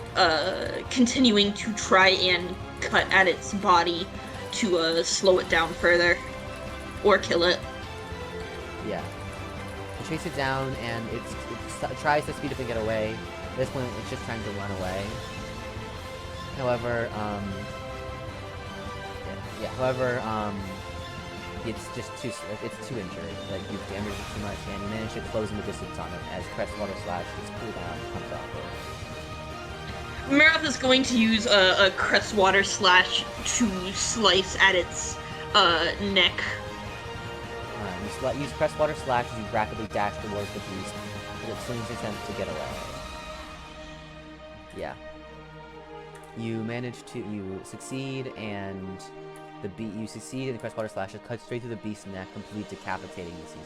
continuing to try and cut at its body to slow it down further. Or kill it. Yeah. You chase it down, and it tries to speed up and get away. At this point, it's just trying to run away. However, it's just too injured. Like, you've damaged it too much, and you manage to close in the distance on it as Crestwater Slash is cooldown comes off it. Maroth is going to use a Crestwater Slash to slice at its neck. Use Crestwater Slash as you rapidly dash towards the beast, as it swings its attempt to get away. Yeah. You succeed, and you succeed, and the Crestwater Slash cuts straight through the beast's neck, completely decapitating the sea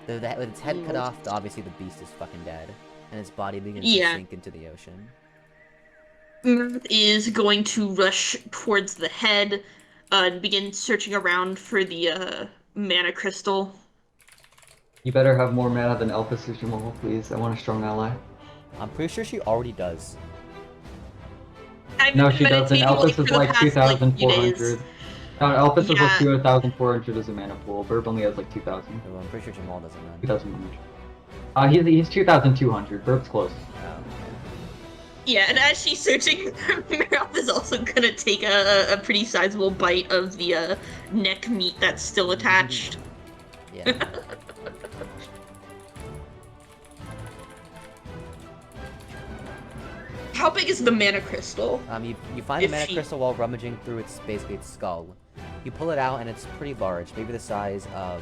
serpent. With its head cut off, obviously the beast is fucking dead, and its body begins to sink into the ocean. Maroth is going to rush towards the head, and begin searching around for the mana crystal. You better have more mana than Elpis Jamal, please. I want a strong ally. I'm pretty sure she already does. No, she doesn't. Elpis is like 2,400. No, Elpis is like 2,400 as a mana pool. Birb only has like 2,000. Well, I'm pretty sure Jamal doesn't know. 2,100. He's 2,200. Birb's close. Yeah, and as she's searching, Maroth is also gonna take a pretty sizable bite of the neck meat that's still attached. Yeah. How big is the mana crystal? You find the mana crystal while rummaging through its skull. You pull it out, and it's pretty large, maybe the size of,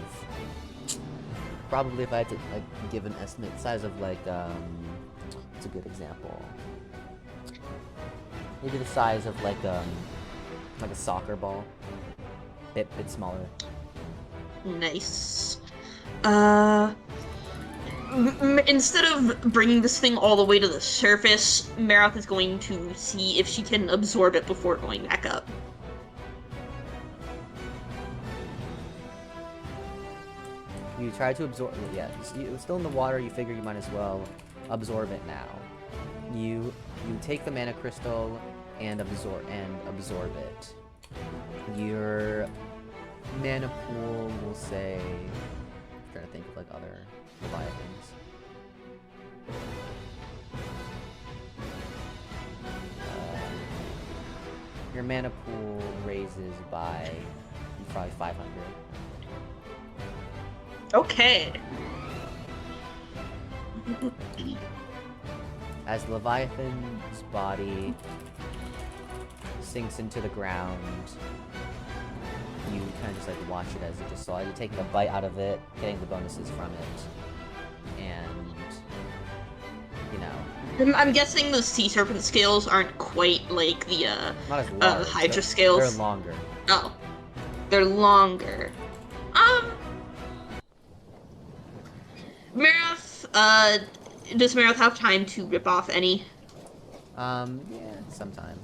probably if I had to give an estimate, size of what's a good example? Maybe the size of like a soccer ball, bit smaller. Nice. Instead of bringing this thing all the way to the surface, Maroth is going to see if she can absorb it before going back up. You try to absorb. Yeah, it's still in the water. You figure you might as well absorb it now. You take the mana crystal and absorb it. Your mana pool will say. I'm trying to think of like other Leviathans. Your mana pool raises by probably 500. Okay. As Leviathan's body sinks into the ground, you kind of just like watch it as it just slowly taking a bite out of it, getting the bonuses from it, and I'm guessing the sea serpent scales aren't quite like the not as large, Hydra scales. They're longer. Oh, they're longer. Maroth, does Maroth have time to rip off any? Yeah, sometime.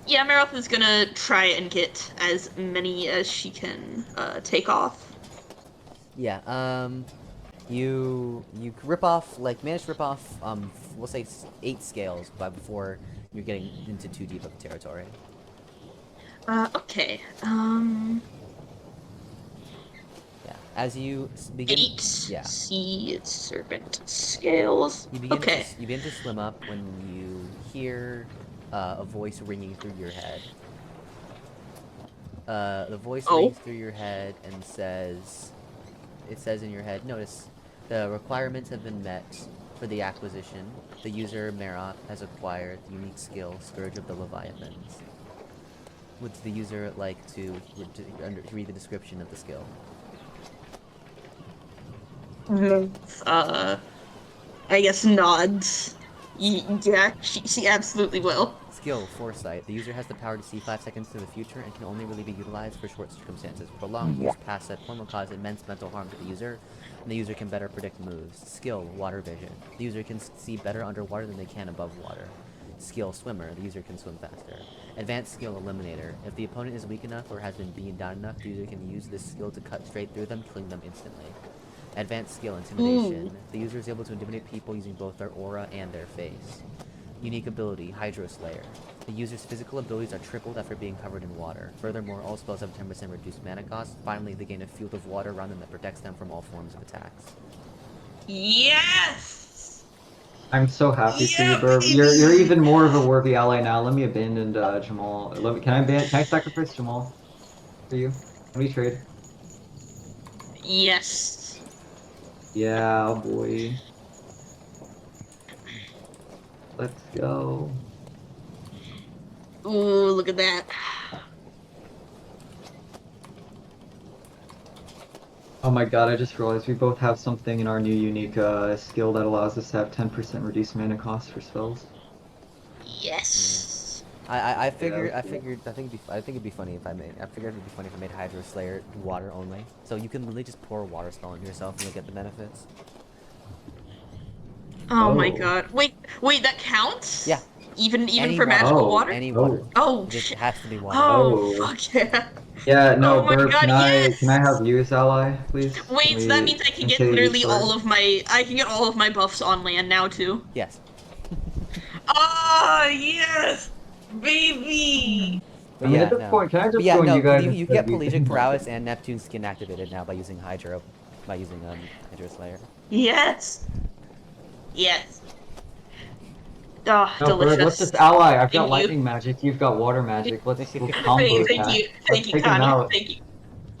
Yeah, Maroth is gonna try and get as many as she can take off. Yeah, you rip off, manage to rip off, we'll say 8 scales before you're getting into too deep of territory. Okay, Yeah, As you begin, 8 yeah, sea serpent scales. you begin Okay. to you begin to swim up when you hear a voice ringing through your head. The voice Oh. rings through your head and says, it says in your head, notice the requirements have been met for the acquisition. The user Maroth has acquired the unique skill, Scourge of the Leviathans. Would the user like to read the description of the skill? I guess nods. Yeah, she absolutely will. Skill, Foresight. The user has the power to see 5 seconds into the future and can only really be utilized for short circumstances. Prolonged use past that point will cause immense mental harm to the user, and the user can better predict moves. Skill, Water Vision. The user can see better underwater than they can above water. Skill, Swimmer. The user can swim faster. Advanced skill, Eliminator. If the opponent is weak enough or has been beaten down enough, the user can use this skill to cut straight through them, killing them instantly. Advanced skill, Intimidation. The user is able to intimidate people using both their aura and their face. Unique ability, Hydro Slayer. The user's physical abilities are tripled after being covered in water. Furthermore, all spells have 10% reduced mana cost. Finally, they gain a field of water around them that protects them from all forms of attacks. Yes! I'm so happy for you, Yeah, Birb. baby! You're even more of a worthy ally now. Let me abandon Jamal. Can I sacrifice Jamal for you? Can we trade? Yes. Yeah, boy. Let's go. Ooh, look at that. Oh my god, I just realized we both have something in our new unique skill that allows us to have 10% reduced mana cost for spells. Yes. I think it'd be funny if I made Hydro Slayer water only. So you can literally just pour a water spell on yourself and you'll get the benefits. Oh my Oh. god. Wait, that counts? Yeah. Even Any for water. magical Oh. water? Any water. Oh, Just shit. has to be water. Oh, Oh. fuck yeah. Yeah, no, Oh my Birb, god, can I yes! have you as ally, please? Wait, so that means I can get literally all of my buffs on land now too. Yes. Oh yes, baby. But I mean, yeah, at this no. point, can I just But yeah, join no, you guys? you get instead of Pelagic using Prowess and Neptune skin activated now by using Hydro Slayer. Yes. Yes. Ah, No, delicious. Birb, let's just ally. I've got Thank you. lightning magic, you've got water magic. Let's combo Thank you, that. thank you, take him Connor. out. Thank you.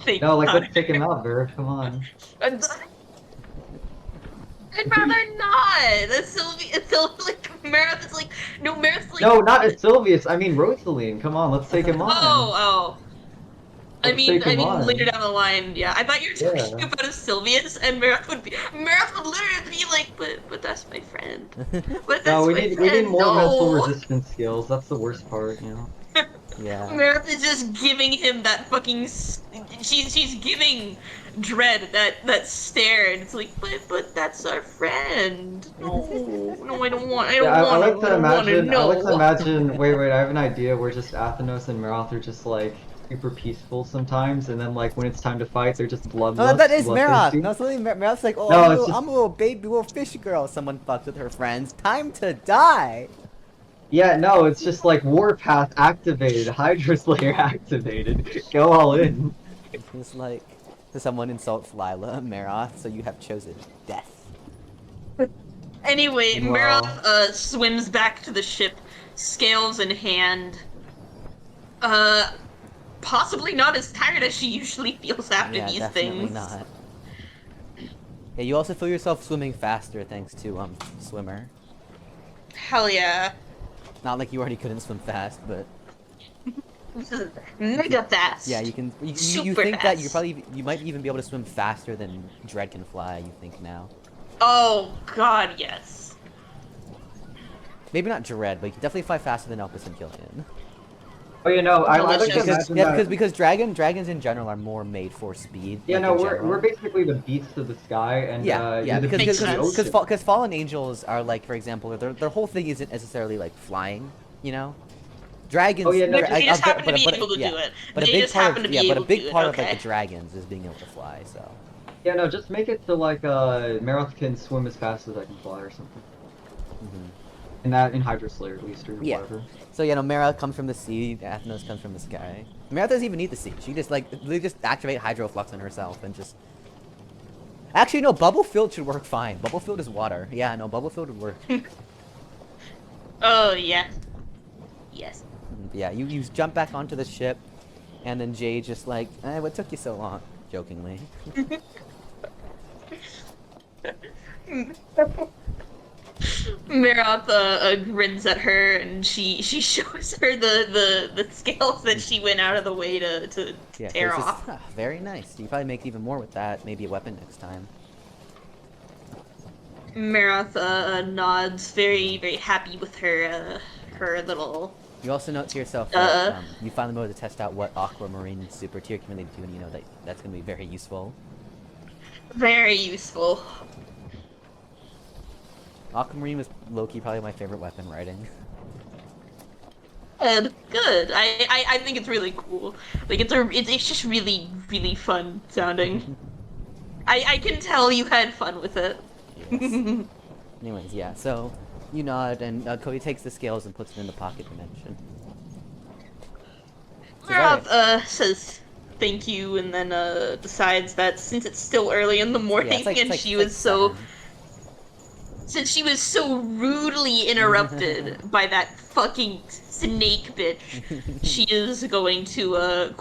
Thank No, you, like, Connor. let's take him out, Birb. Come on. I'd rather not. It's like Maroth is like Maroth's like No, not as Sylvius. I mean, Rosaline. Come on, let's take him on. Oh. I Let's mean take him on. later down the line, yeah. I thought you were talking Yeah. about a Sylvius, and Maroth would literally be like, but that's my friend. But that's No, we my need friend. more No. mental resistance skills. That's the worst part, you know. Yeah. Maroth is just giving him that fucking. She's giving Dread that stare, and it's like, but that's our friend. No, I don't want. I don't Yeah, want. I like to imagine. No. I like to imagine. Wait, I have an idea where just Athenos and Maroth are just like super peaceful sometimes, and then like when it's time to fight, they're just bloodlust. Oh, that is Maroth. bloodthirsty. No, something Maroth's like, oh, No, I'm it's just- a little baby, little fish girl. Someone fucks with her friends. Time to die. Yeah, no, it's just like Warpath activated, Hydra Slayer activated. Go all in. It's like, someone insults Lila, Maroth, so you have chosen death. Anyway, Wow. Maroth swims back to the ship, scales in hand. Possibly not as tired as she usually feels after Yeah, these definitely things. not. Yeah, you also feel yourself swimming faster thanks to Swimmer. Hell yeah. Not like you already couldn't swim fast, but This is mega fast. yeah, you can. You Super think that fast. you might even be able to swim faster than Dread can fly. You think now? Oh god, yes. Maybe not Dread, but you can definitely fly faster than Elpis and Killian. Oh, you know, I like to Delicious. imagine Yeah, that. because dragons in general are more made for speed. Yeah, like, no, in we're general. basically the beasts of the sky, and Yeah, you're the Makes beasts of the sense. ocean. because fallen angels are like, for example, their whole thing isn't necessarily like flying, you know. Dragons. Oh, yeah, no, They just happen to be but- able to yeah. do it. But They a big just part happen of to be but a able big to do it, part of like okay. the dragons is being able to fly. So Yeah, no, just make it to like Maroth can swim as fast as I can fly or something. In Hydra Slayer at least, or Yeah. whatever. so you know, Mara comes from the sea, Athenos comes from the sky. Mara doesn't even need the sea. She just like they just activate Hydroflux on herself and just Actually, no, bubble filled should work fine. Bubble filled is water. Yeah, no, bubble filled would work. Oh, yeah. Yes. Yeah, you jump back onto the ship, and then Jay just like, what took you so long? Jokingly. Maroth grins at her, and she shows her the scales that she went out of the way to Yeah, tear so it's off. just, very nice. You probably make even more with that. Maybe a weapon next time. Maroth nods, very happy with her her little. You also note to yourself that you finally able to test out what Aquamarine Super Tier can really do, and you know that's going to be very useful. Very useful. Aquamarine was low-key probably my favorite weapon writing. And good. I think it's really cool. Like it's just really fun sounding. I can tell you had fun with it. Yes. Anyways, yeah, so you nod, and Cody takes the scales and puts them in the pocket dimension. Maroth says thank you, and then decides that since it's still early in the morning and she was so since she was so rudely interrupted by that fucking snake bitch, she is going to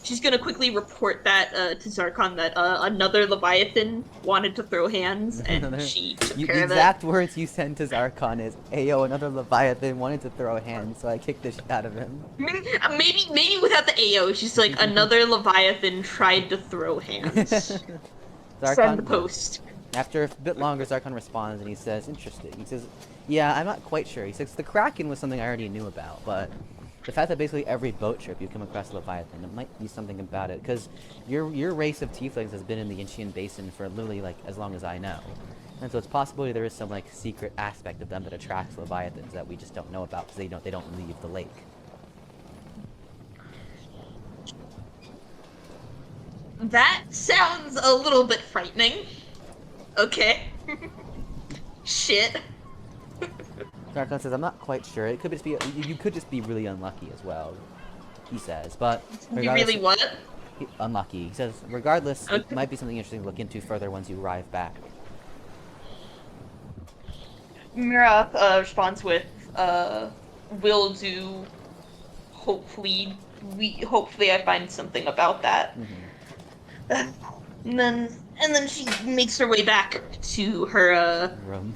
she's gonna quickly report that to Zarkon that another Leviathan wanted to throw hands, and she took care of it. The exact words you sent to Zarkon is, "Ayo, another Leviathan wanted to throw hands, so I kicked the shit out of him." Maybe without the Ayo, she's like, another Leviathan tried to throw hands. Send the post. After a bit longer, Zarkon responds and he says, interesting. He says, yeah, I'm not quite sure. He says, the Kraken was something I already knew about, but the fact that basically every boat trip you come across a Leviathan, it might be something about it, because your race of tieflings has been in the Incheon Basin for literally, like, as long as I know. And so it's possible there is some, like, secret aspect of them that attracts Leviathans that we just don't know about, because they don't leave the lake. That sounds a little bit frightening. Okay. Shit. Zarkon says, I'm not quite sure. It could just be, you could just be really unlucky as well, he says, but You really what? Unlucky. He says, regardless, it might be something interesting to look into further once you arrive back. Maroth responds with, will do. Hopefully I find something about that. And then she makes her way back to her room.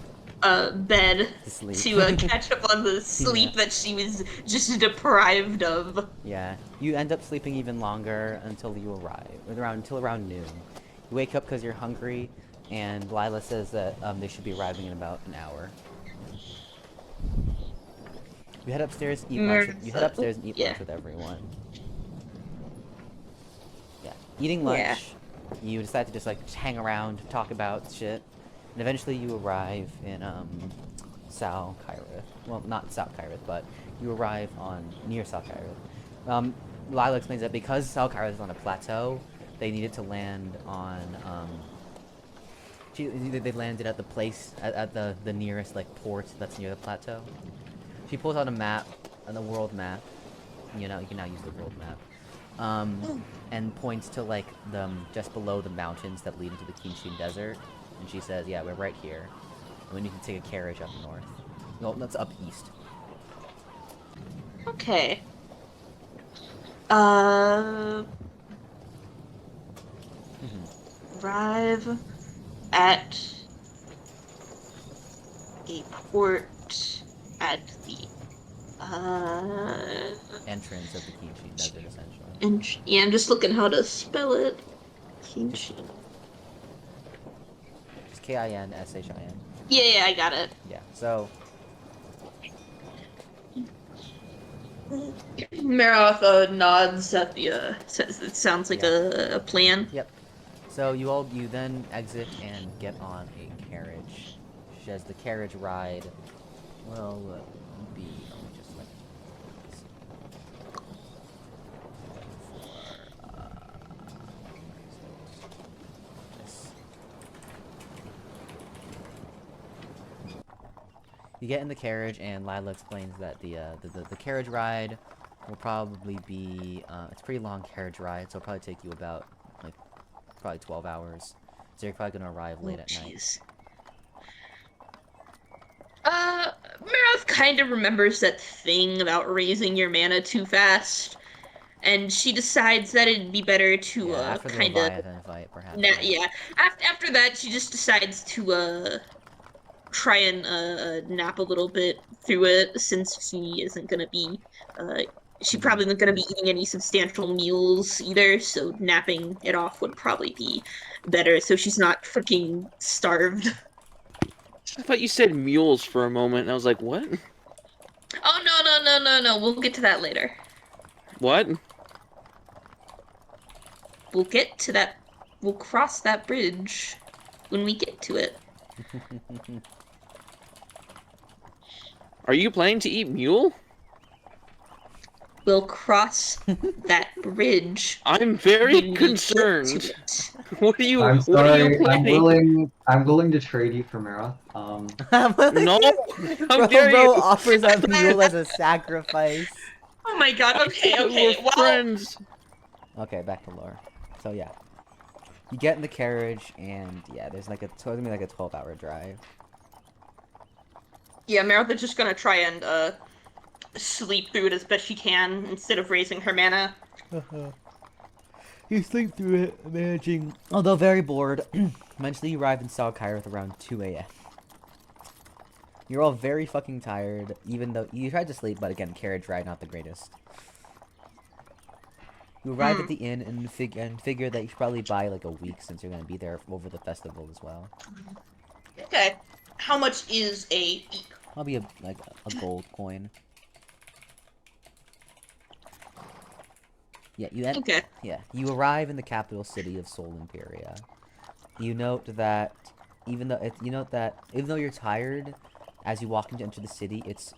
Bed to catch up on the sleep that she was just deprived of. Yeah, you end up sleeping even longer until you arrive, until around noon. You wake up because you're hungry, and Lila says that they should be arriving in about an hour. You head upstairs, eat lunch. You head upstairs and eat lunch with everyone. Yeah, eating lunch. You decide to just like hang around, talk about shit, and eventually you arrive in Sal Kyrith. Well, not Sal Kyrith, but you arrive near Sal Kyrith. Lila explains that because Sal Kyrith is on a plateau, they needed to land on. They landed at the place at the nearest like port that's near the plateau. She pulls out a map, the world map. You can now use the world map. And points to like just below the mountains that lead into the Kinshin Desert, and she says, "Yeah, we're right here. And we need to take a carriage up north. No, that's up east." Okay. Arrive at a port at the entrance of the Kinshin Desert, essentially. Yeah, I'm just looking how to spell it. Kinshin. Just Kinshin. Yeah, I got it. Yeah, so... Maroth nods at the, says it sounds like a plan. Yep. So you then exit and get on a carriage. She says the carriage ride will be... You get in the carriage, and Lila explains that the carriage ride will probably be, it's a pretty long carriage ride, so it'll probably take you about, like, probably 12 hours. So you're probably gonna arrive late at night. Jeez. Maroth kind of remembers that thing about raising your mana too fast, and she decides that it'd be better to Yeah, after the kind of Leviathan fight, perhaps. Right? yeah. After that, she just decides to try and nap a little bit through it since she isn't gonna be uh she probably isn't gonna be eating any substantial meals either, so napping it off would probably be better so she's not freaking starved. I thought you said mules for a moment, and I was like, what? Oh no, we'll get to that later. What? We'll get to that. We'll cross that bridge when we get to it. Are you planning to eat mule? We'll cross that bridge I'm very when we get to concerned. it. What are you? I'm What are you sorry. planning? I'm willing to trade you for Maroth. No. How Bro, dare you? offers up mule as a sacrifice. Oh my god, okay. We're Well, friends. Okay, back to lore. So yeah, you get in the carriage, and yeah, there's like it's gonna be like a 12-hour drive. yeah, Maroth is just gonna try and sleep through it as best she can instead of raising her mana. You sleep through it, managing. Although very bored, eventually you arrive in Salkirith around 2 a.m. You're all very fucking tired, even though you tried to sleep, but again, carriage ride not the greatest. You arrive at the inn and figure that you should probably buy like a week since you're gonna be there over the festival as well. Okay. How much is a Probably like a gold coin. Yeah, Okay. Yeah, you arrive in the capital city of Sol Imperia. You note that even though you're tired, as you walk into enter the city, it's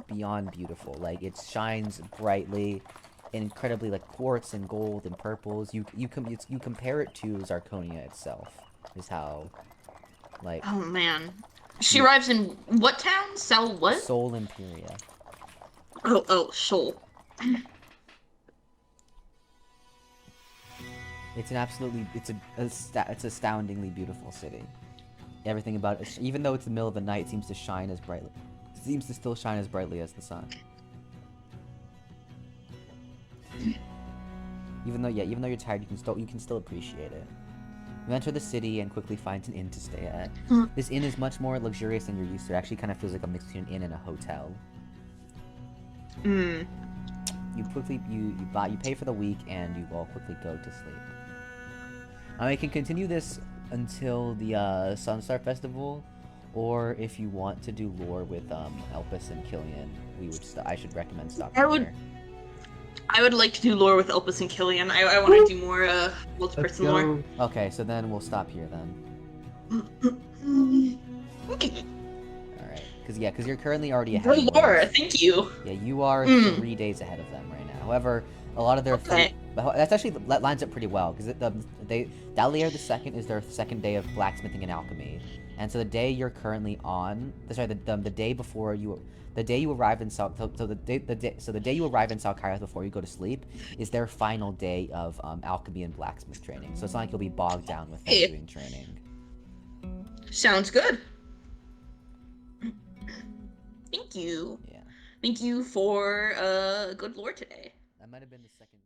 beyond beautiful. Like it shines brightly, incredibly like quartz and gold and purples. You compare it to Zarconia itself. Is how, like. Oh man. She arrives in what town? Sell what? Sol Imperia. Oh, Seoul. It's an absolutely, it's astoundingly beautiful city. Everything about it, even though it's the middle of the night, seems to shine as brightly. Seems to still shine as brightly as the sun. Even though you're tired, you can still appreciate it. You enter the city and quickly find an inn to stay at. This inn is much more luxurious than you're used to. It actually kind of feels like a mix between an inn and a hotel. You quickly you pay for the week and you all quickly go to sleep. I can continue this until the Sunstar Festival, or if you want to do lore with Elpis and Killian, I should recommend stopping here. I would like to do lore with Elpis and Killian. I want to do more multi-person lore. Okay, so then we'll stop here then. Okay. Alright, because you're currently already ahead Good of lore, them. thank you. Yeah, you are 3 days ahead of them right now. However, a lot of their that's actually that lines up pretty well because Dalier the Second is their second day of blacksmithing and alchemy, and so the day you're currently on, the day before you, the day you arrive in the day you arrive in Salkirith before you go to sleep is their final day of alchemy and blacksmith training. So it's not like you'll be bogged down with them doing training. Sounds good. Thank you. Yeah. Thank you for good lore today. That might have been the second.